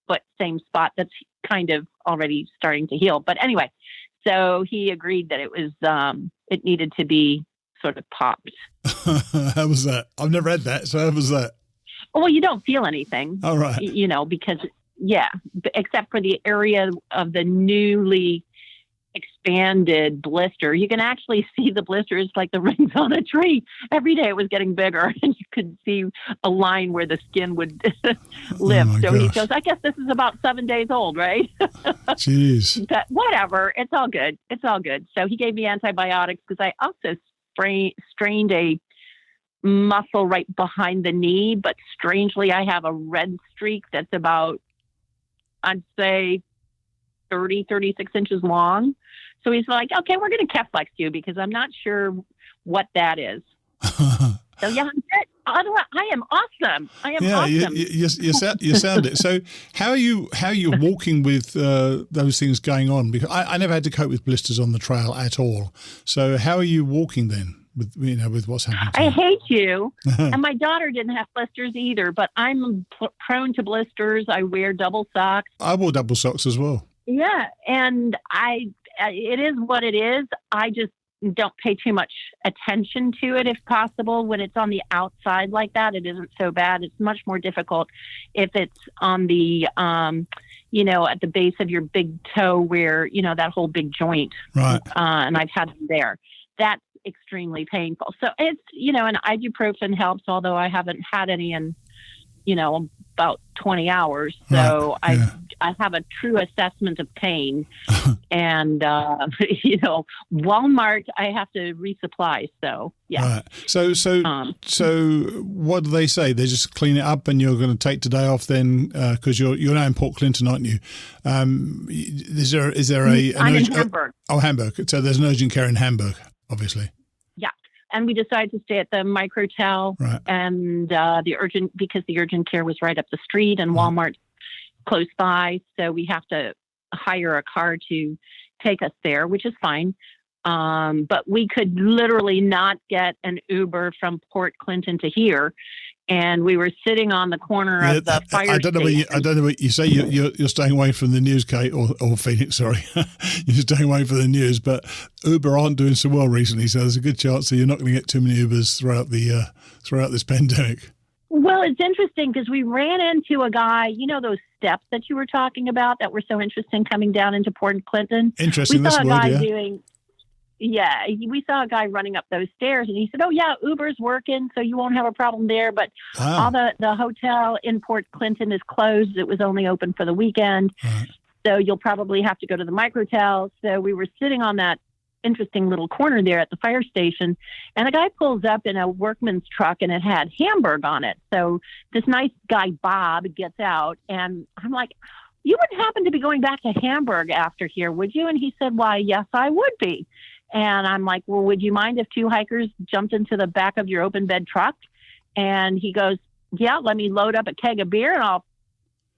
Speaker 4: foot, same spot that's kind of already starting to heal. But anyway, so he agreed that it was, it needed to be sort of popped.
Speaker 1: How was that? I've never had that. So how was that?
Speaker 4: Well, you don't feel anything.
Speaker 1: All right.
Speaker 4: Because, except for the area of the newly expanded blister. You can actually see the blisters like the rings on a tree. Every day it was getting bigger, and you could see a line where the skin would lift. So
Speaker 1: gosh.
Speaker 4: he goes, I guess this is about 7 days old, right?
Speaker 1: Jeez.
Speaker 4: But whatever. It's all good. It's all good. So he gave me antibiotics because I also strained a muscle right behind the knee, but strangely I have a red streak that's about, I'd say, 36 inches long. So he's like, okay, we're going to Keflex you because I'm not sure what that is. So yeah, I'm good. Otherwise, I am awesome. I am awesome.
Speaker 1: You sound it. So how are you walking with those things going on? Because I never had to cope with blisters on the trail at all. So how are you walking then with what's happening to you?
Speaker 4: I hate you. And my daughter didn't have blisters either, but I'm prone to blisters. I wear double socks.
Speaker 1: I wore double socks as well.
Speaker 4: Yeah, and it is what it is. I just don't pay too much attention to it if possible. When it's on the outside like that, it isn't so bad. It's much more difficult if it's on the, at the base of your big toe where, that whole big joint.
Speaker 1: Right.
Speaker 4: And I've had them there. That's extremely painful. So it's, and ibuprofen helps, although I haven't had any in, about 20 hours. So
Speaker 1: right.
Speaker 4: I have a true assessment of pain. And, Walmart, I have to resupply. So, yeah.
Speaker 1: Right. So what do they say? They just clean it up and you're going to take today off then? Because you're now in Port Clinton, aren't you? Is there
Speaker 4: I'm in Hamburg.
Speaker 1: Oh, Hamburg. So there's an urgent care in Hamburg, obviously.
Speaker 4: Yeah. And we decided to stay at the microtel,
Speaker 1: right.
Speaker 4: And because the urgent care was right up the street and Walmart close by. So we have to hire a car to take us there, which is fine. But we could literally not get an Uber from Port Clinton to here. And we were sitting on the corner of the fire station.
Speaker 1: I don't know what you say. You're staying away from the news, Kate, or Phoenix. Sorry, you're staying away from the news. But Uber aren't doing so well recently, so there's a good chance that you're not going to get too many Ubers throughout this pandemic.
Speaker 4: Well, it's interesting because we ran into a guy. Those steps that you were talking about that were so interesting coming down into Port Clinton.
Speaker 1: Interesting.
Speaker 4: We saw
Speaker 1: a
Speaker 4: guy
Speaker 1: word,
Speaker 4: doing. Yeah, we saw a guy running up those stairs, and he said, "Oh yeah, Uber's working, so you won't have a problem there." But all the hotel in Port Clinton is closed. It was only open for the weekend,
Speaker 1: right.
Speaker 4: So you'll probably have to go to the microtel. So we were sitting on that interesting little corner there at the fire station, and a guy pulls up in a workman's truck, and it had Hamburg on it. So this nice guy Bob gets out, and I'm like, "You wouldn't happen to be going back to Hamburg after here, would you?" And he said, "Why, yes, I would be." And I'm like, "Well, would you mind if two hikers jumped into the back of your open bed truck?" And he goes, "Yeah, let me load up a keg of beer and I'll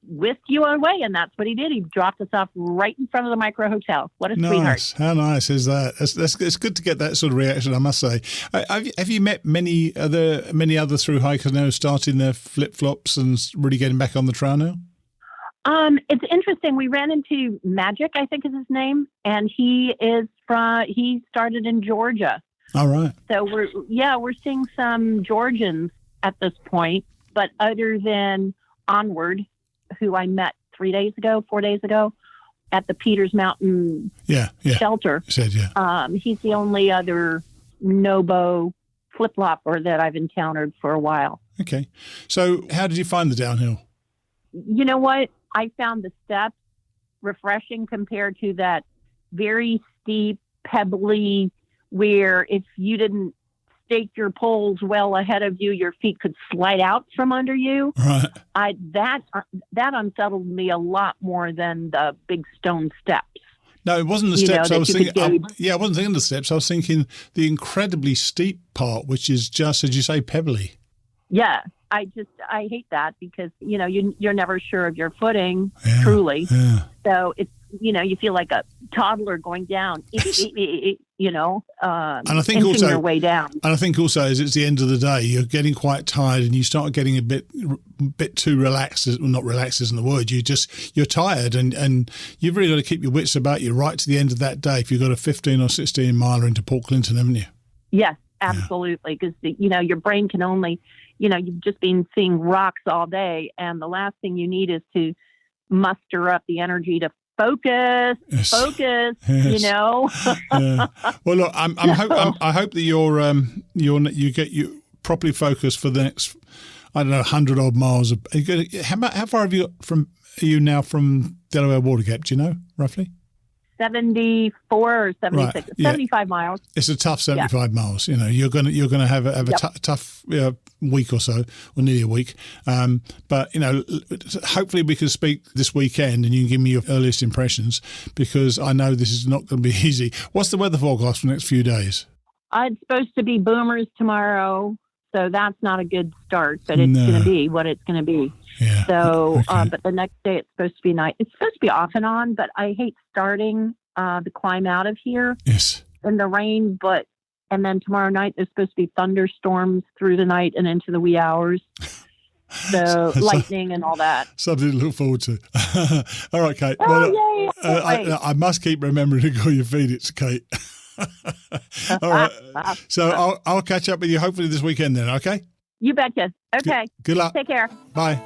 Speaker 4: whisk you away." And that's what he did. He dropped us off right in front of the micro hotel. What a sweetheart.
Speaker 1: How nice is that? It's good to get that sort of reaction, I must say. Have you met many other thru hikers now starting their flip-flops and really getting back on the trail now?
Speaker 4: It's interesting. We ran into Magic, I think is his name, and he started in Georgia.
Speaker 1: All right.
Speaker 4: So we're seeing some Georgians at this point, but other than Onward, who I met 4 days ago at the Peters Mountain shelter.
Speaker 1: You said, yeah.
Speaker 4: He's the only other Nobo flip-flopper that I've encountered for a while.
Speaker 1: Okay. So how did you find the downhill?
Speaker 4: You know what? I found the steps refreshing compared to that very steep, pebbly, where if you didn't stake your poles well ahead of you, your feet could slide out from under you.
Speaker 1: Right.
Speaker 4: That unsettled me a lot more than the big stone steps.
Speaker 1: No, it wasn't the steps. I was thinking. I wasn't thinking the steps. I was thinking the incredibly steep part, which is just, as you say, pebbly.
Speaker 4: Yeah. I hate that because, you're never sure of your footing, truly.
Speaker 1: Yeah.
Speaker 4: So you feel like a toddler going down, and
Speaker 1: I think
Speaker 4: inching
Speaker 1: also
Speaker 4: your way down.
Speaker 1: And I think also, as it's the end of the day, you're getting quite tired, and you start getting a bit too relaxed. Well, not relaxed isn't the word. You're tired, and you've really got to keep your wits about you right to the end of that day. If you've got a 15 or 16 miler into Port Clinton, haven't you?
Speaker 4: Yes, absolutely. Because your brain can only, you've just been seeing rocks all day, and the last thing you need is to muster up the energy to focus,
Speaker 1: yes. Yeah. Well, look, I hope that you get properly focused for the next, 100 odd miles. How far are you now from Delaware Water Gap? Do you know roughly?
Speaker 4: 74 or 76,
Speaker 1: right. Yeah.
Speaker 4: 75 miles.
Speaker 1: It's a tough 75 miles. You're gonna have a tough week or so, or nearly a week. But hopefully we can speak this weekend, and you can give me your earliest impressions, because I know this is not going to be easy. What's the weather forecast for the next few days?
Speaker 4: It's supposed to be boomers tomorrow, so that's not a good start. But it's going to be what it's going to be.
Speaker 1: Yeah.
Speaker 4: So,
Speaker 1: okay.
Speaker 4: But the next day it's supposed to be nice. It's supposed to be off and on, but I hate starting the climb out of here in the rain. And then tomorrow night there's supposed to be thunderstorms through the night and into the wee hours. So lightning and all that.
Speaker 1: Something to look forward to. All right, Kate.
Speaker 4: Oh, yay!
Speaker 1: I must keep remembering to call you Phoenix, Kate. All right. So I'll catch up with you hopefully this weekend then, okay?
Speaker 4: You betcha. Okay.
Speaker 1: Good luck.
Speaker 4: Take care.
Speaker 1: Bye.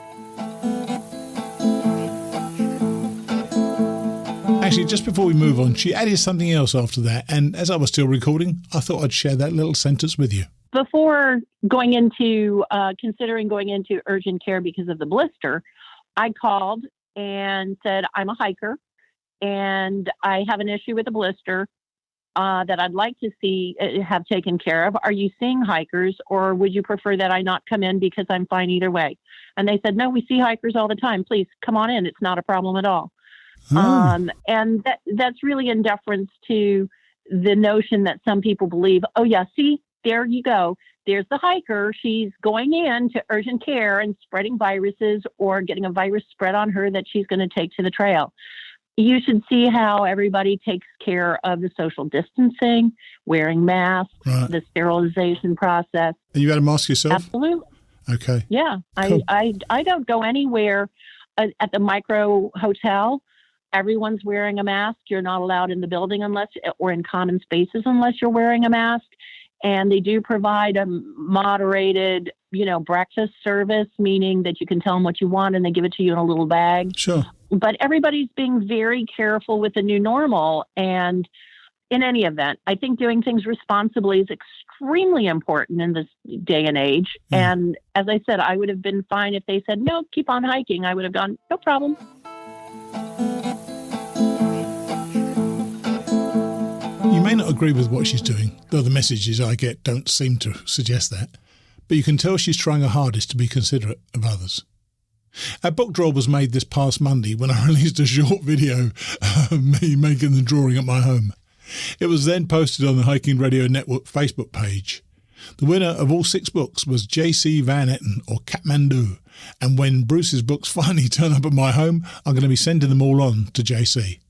Speaker 1: Actually, just before we move on, she added something else after that. And as I was still recording, I thought I'd share that little sentence with you.
Speaker 4: Before going into, considering going into urgent care because of the blister, I called and said, I'm a hiker and I have an issue with a blister that I'd like to see have taken care of. Are you seeing hikers, or would you prefer that I not come in because I'm fine either way? And they said, no, we see hikers all the time. Please come on in. It's not a problem at all. And that's really in deference to the notion that some people believe, oh yeah, see, there you go. There's the hiker. She's going in to urgent care and spreading viruses, or getting a virus spread on her that she's going to take to the trail. You should see how everybody takes care of the social distancing, wearing masks, the sterilization process.
Speaker 1: And you had a mask yourself?
Speaker 4: Absolutely.
Speaker 1: Okay.
Speaker 4: Yeah. Cool. I don't go anywhere at the micro hotel. Everyone's wearing a mask. You're not allowed in the building or in common spaces unless you're wearing a mask. And they do provide a moderated, breakfast service, meaning that you can tell them what you want and they give it to you in a little bag.
Speaker 1: Sure.
Speaker 4: But everybody's being very careful with the new normal. And in any event, I think doing things responsibly is extremely important in this day and age. Yeah. And as I said, I would have been fine if they said, no, keep on hiking. I would have gone, no problem.
Speaker 1: You may not agree with what she's doing, though the messages I get don't seem to suggest that. But you can tell she's trying her hardest to be considerate of others. Our book draw was made this past Monday when I released a short video of me making the drawing at my home. It was then posted on the Hiking Radio Network Facebook page. The winner of all 6 books was J.C. Van Etten, or Kathmandu, and when Bruce's books finally turn up at my home, I'm going to be sending them all on to J.C.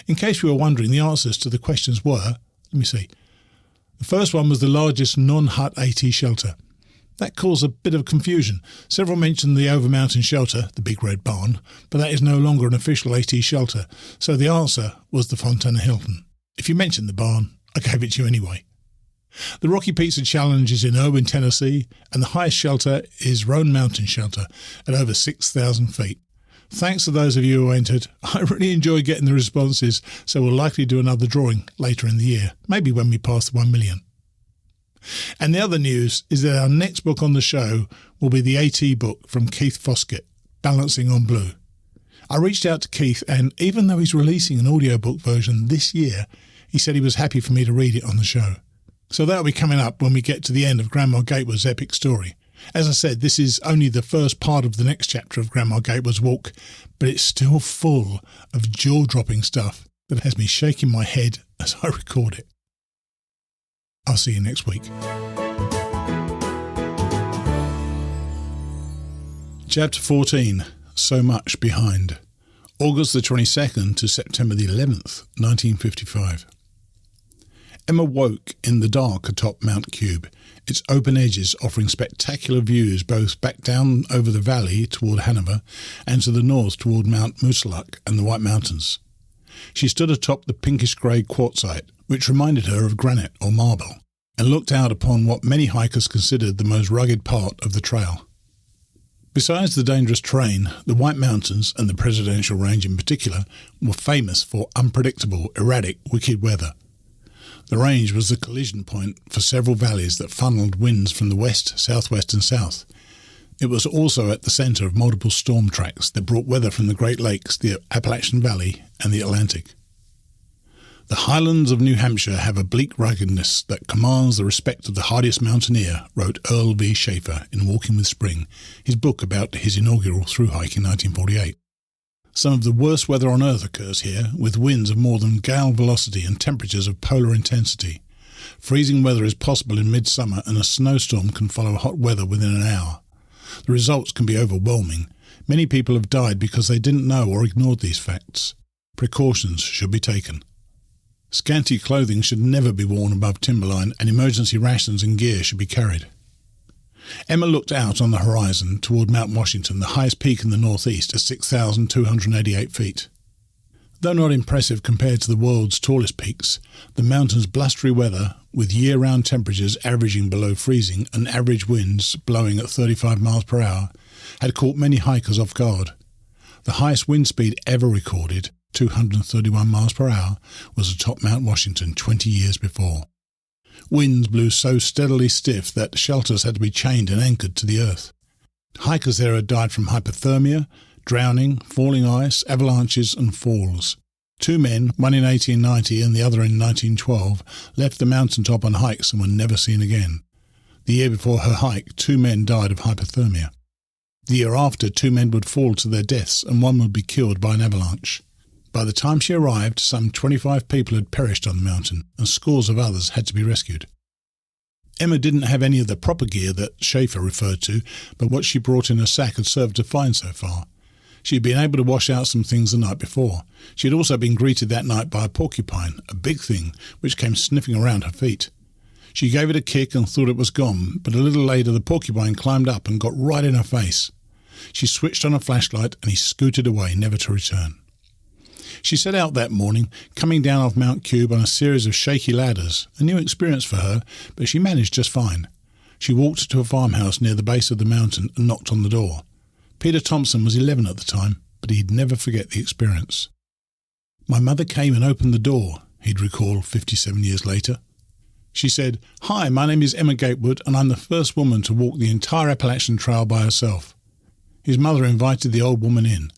Speaker 1: In case you were wondering, the answers to the questions were, let me see. The first one was the largest non-hut AT shelter. That caused a bit of confusion. Several mentioned the Overmountain Shelter, the Big Red Barn, but that is no longer an official AT shelter, so the answer was the Fontana Hilton. If you mentioned the barn, I gave it to you anyway. The Rocky Pizza Challenge is in Irwin, Tennessee, and the highest shelter is Roan Mountain Shelter at over 6,000 feet. Thanks to those of you who entered. I really enjoy getting the responses, so we'll likely do another drawing later in the year, maybe when we pass the 1 million. And the other news is that our next book on the show will be the AT book from Keith Foskett, Balancing on Blue. I reached out to Keith, and even though he's releasing an audiobook version this year, he said he was happy for me to read it on the show. So that'll be coming up when we get to the end of Grandma Gatewood's epic story. As I said, this is only the first part of the next chapter of Grandma Gatewood's walk, but it's still full of jaw-dropping stuff that has me shaking my head as I record it. I'll see you next week. Chapter 14, So Much Behind. August the 22nd to September the 11th, 1955. Emma woke in the dark atop Mount Cube, its open edges offering spectacular views both back down over the valley toward Hanover and to the north toward Mount Moosilauke and the White Mountains. She stood atop the pinkish-grey quartzite, which reminded her of granite or marble, and looked out upon what many hikers considered the most rugged part of the trail. Besides the dangerous terrain, the White Mountains, and the Presidential Range in particular, were famous for unpredictable, erratic, wicked weather. The range was the collision point for several valleys that funneled winds from the west, southwest and south. It was also at the centre of multiple storm tracks that brought weather from the Great Lakes, the Appalachian Valley and the Atlantic. The highlands of New Hampshire have a bleak ruggedness that commands the respect of the hardiest mountaineer, wrote Earl Schaffer in Walking with Spring, his book about his inaugural thru-hike in 1948. Some of the worst weather on Earth occurs here, with winds of more than gale velocity and temperatures of polar intensity. Freezing weather is possible in midsummer, and a snowstorm can follow hot weather within an hour. The results can be overwhelming. Many people have died because they didn't know or ignored these facts. Precautions should be taken. Scanty clothing should never be worn above timberline, and emergency rations and gear should be carried. Emma looked out on the horizon toward Mount Washington, the highest peak in the northeast at 6,288 feet. Though not impressive compared to the world's tallest peaks, the mountain's blustery weather, with year-round temperatures averaging below freezing and average winds blowing at 35 miles per hour, had caught many hikers off guard. The highest wind speed ever recorded, 231 miles per hour, was atop Mount Washington 20 years before. Winds blew so steadily stiff that shelters had to be chained and anchored to the earth. Hikers there had died from hypothermia, drowning, falling ice, avalanches and falls. 2 men, one in 1890 and the other in 1912, left the mountaintop on hikes and were never seen again. The year before her hike, 2 men died of hypothermia. The year after, 2 men would fall to their deaths and 1 would be killed by an avalanche. By the time she arrived, some 25 people had perished on the mountain, and scores of others had to be rescued. Emma didn't have any of the proper gear that Schaffer referred to, but what she brought in her sack had served her fine so far. She had been able to wash out some things the night before. She had also been greeted that night by a porcupine, a big thing, which came sniffing around her feet. She gave it a kick and thought it was gone, but a little later the porcupine climbed up and got right in her face. She switched on a flashlight and he scooted away, never to return. She set out that morning, coming down off Mount Cube on a series of shaky ladders, a new experience for her, but she managed just fine. She walked to a farmhouse near the base of the mountain and knocked on the door. Peter Thompson was 11 at the time, but he'd never forget the experience. "My mother came and opened the door," he'd recall 57 years later. She said, "Hi, my name is Emma Gatewood, and I'm the first woman to walk the entire Appalachian Trail by herself." His mother invited the old woman in.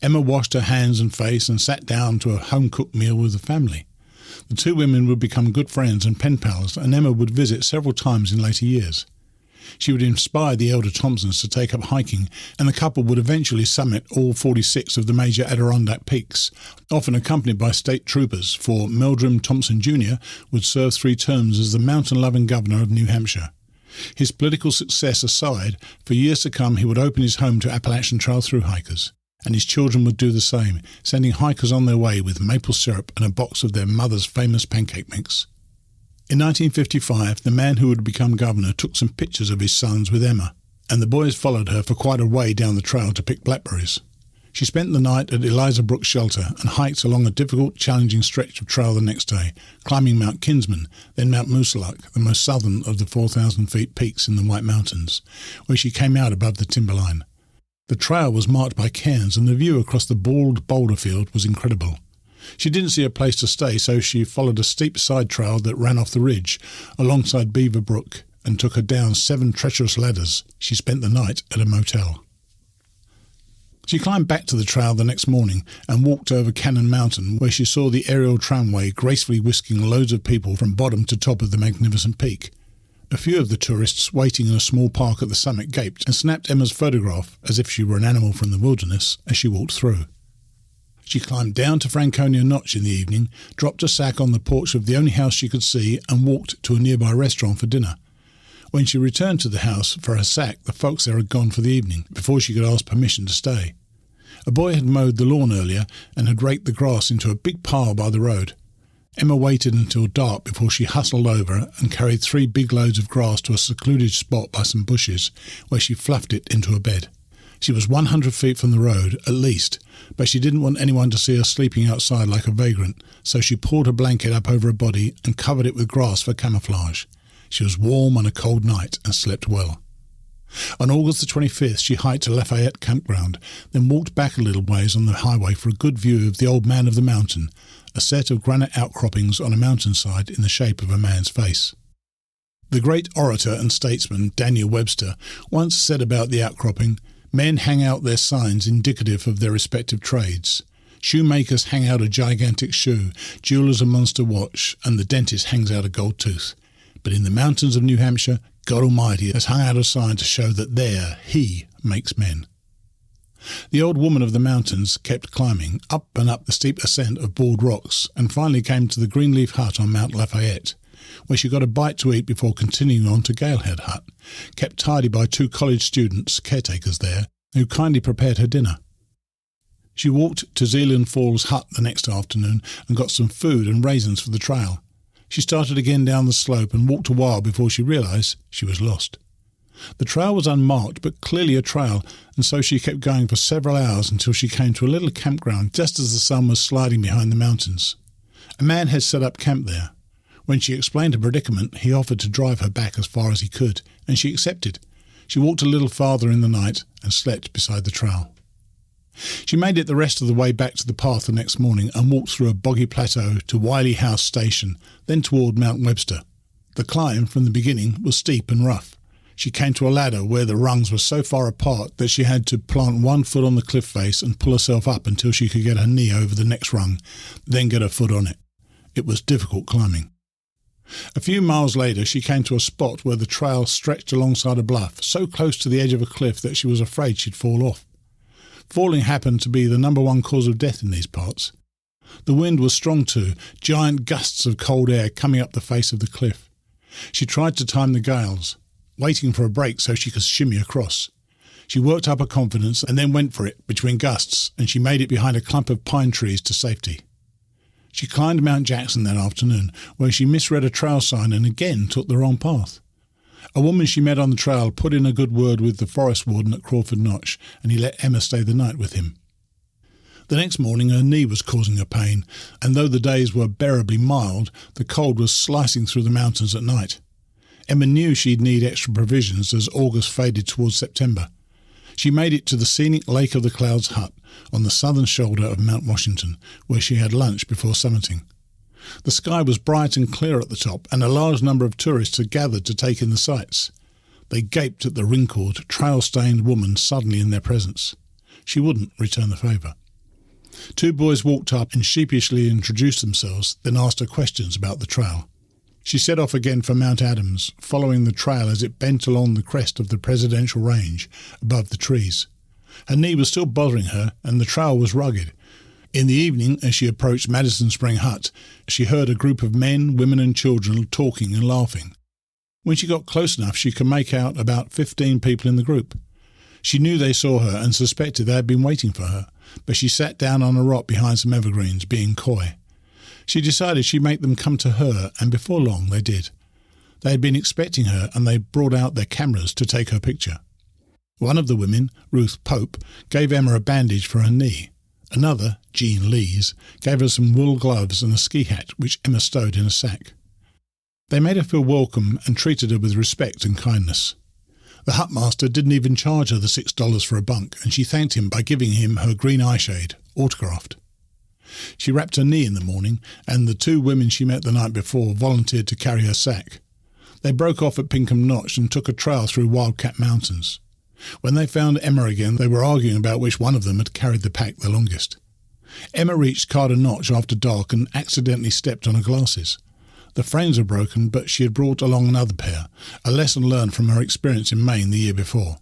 Speaker 1: Emma washed her hands and face and sat down to a home-cooked meal with the family. The 2 women would become good friends and pen pals, and Emma would visit several times in later years. She would inspire the elder Thompsons to take up hiking, and the couple would eventually summit all 46 of the major Adirondack peaks, often accompanied by state troopers, for Meldrum Thompson Jr. would serve 3 terms as the mountain-loving governor of New Hampshire. His political success aside, for years to come he would open his home to Appalachian Trail thru-hikers, and his children would do the same, sending hikers on their way with maple syrup and a box of their mother's famous pancake mix. In 1955, the man who would become governor took some pictures of his sons with Emma, and the boys followed her for quite a way down the trail to pick blackberries. She spent the night at Eliza Brook's shelter and hiked along a difficult, challenging stretch of trail the next day, climbing Mount Kinsman, then Mount Moosilauke, the most southern of the 4,000 feet peaks in the White Mountains, where she came out above the timberline. The trail was marked by cairns, and the view across the bald boulder field was incredible. She didn't see a place to stay, so she followed a steep side trail that ran off the ridge alongside Beaver Brook and took her down 7 treacherous ladders. She spent the night at a motel. She climbed back to the trail the next morning and walked over Cannon Mountain, where she saw the aerial tramway gracefully whisking loads of people from bottom to top of the magnificent peak. A few of the tourists waiting in a small park at the summit gaped and snapped Emma's photograph as if she were an animal from the wilderness as she walked through. She climbed down to Franconia Notch in the evening, dropped a sack on the porch of the only house she could see, and walked to a nearby restaurant for dinner. When she returned to the house for her sack, the folks there had gone for the evening, before she could ask permission to stay. A boy had mowed the lawn earlier and had raked the grass into a big pile by the road. Emma waited until dark before she hustled over and carried 3 big loads of grass to a secluded spot by some bushes, where she fluffed it into a bed. She was 100 feet from the road, at least, but she didn't want anyone to see her sleeping outside like a vagrant, so she pulled her blanket up over her body and covered it with grass for camouflage. She was warm on a cold night and slept well. On August the 25th, she hiked to Lafayette Campground, then walked back a little ways on the highway for a good view of the Old Man of the Mountain, a set of granite outcroppings on a mountainside in the shape of a man's face. The great orator and statesman Daniel Webster once said about the outcropping, "Men hang out their signs indicative of their respective trades. Shoemakers hang out a gigantic shoe, jewelers a monster watch, and the dentist hangs out a gold tooth. But in the mountains of New Hampshire, God Almighty has hung out a sign to show that there He makes men." The old woman of the mountains kept climbing, up and up the steep ascent of bald rocks, and finally came to the Greenleaf Hut on Mount Lafayette, where she got a bite to eat before continuing on to Galehead Hut, kept tidy by 2 college students, caretakers there, who kindly prepared her dinner. She walked to Zealand Falls Hut the next afternoon and got some food and raisins for the trail. She started again down the slope and walked a while before she realised she was lost. The trail was unmarked, but clearly a trail, and so she kept going for several hours until she came to a little campground just as the sun was sliding behind the mountains. A man had set up camp there. When she explained her predicament, he offered to drive her back as far as he could, and she accepted. She walked a little farther in the night and slept beside the trail. She made it the rest of the way back to the path the next morning and walked through a boggy plateau to Wiley House Station, then toward Mount Webster. The climb, from the beginning, was steep and rough. She came to a ladder where the rungs were so far apart that she had to plant 1 foot on the cliff face and pull herself up until she could get her knee over the next rung, then get her foot on it. It was difficult climbing. A few miles later, she came to a spot where the trail stretched alongside a bluff, so close to the edge of a cliff that she was afraid she'd fall off. Falling happened to be the number 1 cause of death in these parts. The wind was strong too, giant gusts of cold air coming up the face of the cliff. She tried to time the gales, waiting for a break so she could shimmy across. She worked up her confidence and then went for it between gusts, and she made it behind a clump of pine trees to safety. She climbed Mount Jackson that afternoon, where she misread a trail sign and again took the wrong path. A woman she met on the trail put in a good word with the forest warden at Crawford Notch, and he let Emma stay the night with him. The next morning her knee was causing her pain, and though the days were bearably mild, the cold was slicing through the mountains at night. Emma knew she'd need extra provisions as August faded towards September. She made it to the scenic Lake of the Clouds hut on the southern shoulder of Mount Washington, where she had lunch before summiting. The sky was bright and clear at the top, and a large number of tourists had gathered to take in the sights. They gaped at the wrinkled, trail-stained woman suddenly in their presence. She wouldn't return the favour. 2 boys walked up and sheepishly introduced themselves, then asked her questions about the trail. She set off again for Mount Adams, following the trail as it bent along the crest of the Presidential Range above the trees. Her knee was still bothering her, and the trail was rugged. In the evening, as she approached Madison Spring Hut, she heard a group of men, women and children talking and laughing. When she got close enough, she could make out about 15 people in the group. She knew they saw her and suspected they had been waiting for her, but she sat down on a rock behind some evergreens, being coy. She decided she'd make them come to her, and before long they did. They had been expecting her, and they brought out their cameras to take her picture. One of the women, Ruth Pope, gave Emma a bandage for her knee. Another, Jean Lees, gave her some wool gloves and a ski hat, which Emma stowed in a sack. They made her feel welcome and treated her with respect and kindness. The hutmaster didn't even charge her the $6 for a bunk, and she thanked him by giving him her green eyeshade, autographed. She wrapped her knee in the morning, and the 2 women she met the night before volunteered to carry her sack. They broke off at Pinkham Notch and took a trail through Wildcat Mountains. When they found Emma again, they were arguing about which one of them had carried the pack the longest. Emma reached Carter Notch after dark and accidentally stepped on her glasses. The frames were broken, but she had brought along another pair, a lesson learned from her experience in Maine the year before.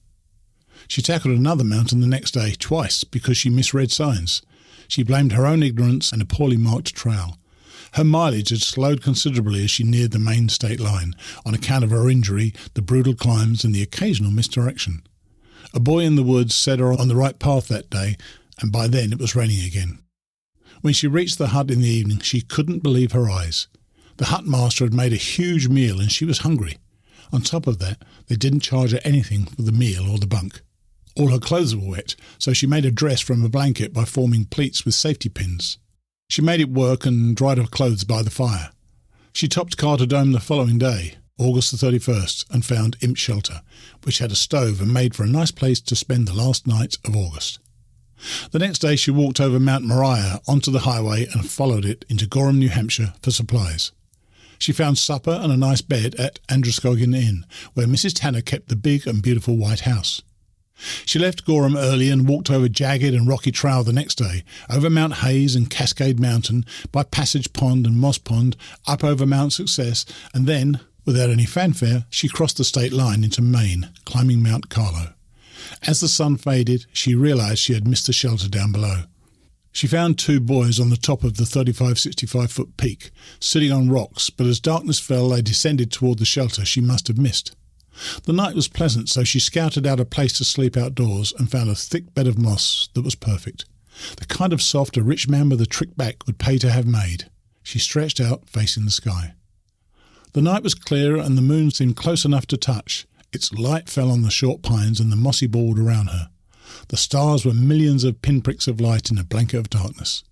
Speaker 1: She tackled another mountain the next day, twice, because she misread signs. She blamed her own ignorance and a poorly marked trail. Her mileage had slowed considerably as she neared the Maine state line, on account of her injury, the brutal climbs, and the occasional misdirection. A boy in the woods set her on the right path that day, and by then it was raining again. When she reached the hut in the evening, she couldn't believe her eyes. The hut master had made a huge meal and she was hungry. On top of that, they didn't charge her anything for the meal or the bunk. All her clothes were wet, so she made a dress from a blanket by forming pleats with safety pins. She made it work and dried her clothes by the fire. She topped Carter Dome the following day, August the 31st, and found Imp Shelter, which had a stove and made for a nice place to spend the last night of August. The next day she walked over Mount Moriah onto the highway and followed it into Gorham, New Hampshire for supplies. She found supper and a nice bed at Androscoggin Inn, where Mrs. Tanner kept the big and beautiful white house. She left Gorham early and walked over jagged and rocky trail the next day, over Mount Hayes and Cascade Mountain, by Passage Pond and Moss Pond, up over Mount Success, and then, without any fanfare, she crossed the state line into Maine, climbing Mount Carlo. As the sun faded, she realised she had missed the shelter down below. She found two boys on the top of the 65-foot peak, sitting on rocks, but as darkness fell they descended toward the shelter she must have missed. The night was pleasant, so she scouted out a place to sleep outdoors and found a thick bed of moss that was perfect, the kind of soft a rich man with a trick back would pay to have made. She stretched out, facing the sky. The night was clear and the moon seemed close enough to touch. Its light fell on the short pines and the mossy board around her. The stars were millions of pinpricks of light in a blanket of darkness.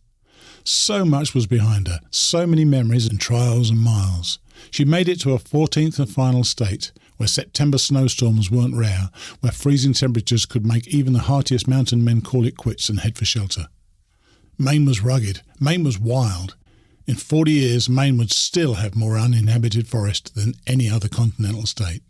Speaker 1: So much was behind her, so many memories and trials and miles. She made it to a 14th and final state, where September snowstorms weren't rare, where freezing temperatures could make even the heartiest mountain men call it quits and head for shelter. Maine was rugged. Maine was wild. In 40 years, Maine would still have more uninhabited forest than any other continental state.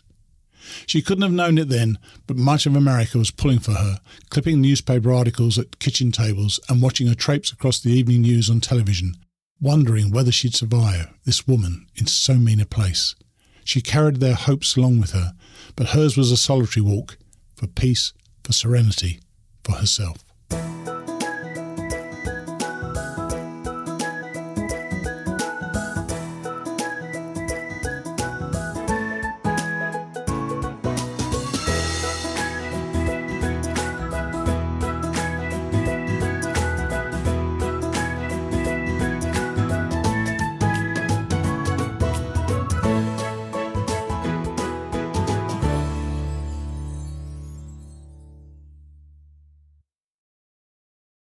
Speaker 1: She couldn't have known it then, but much of America was pulling for her, clipping newspaper articles at kitchen tables and watching her traipse across the evening news on television, wondering whether she'd survive, this woman, in so mean a place. She carried their hopes along with her, but hers was a solitary walk, for peace, for serenity, for herself.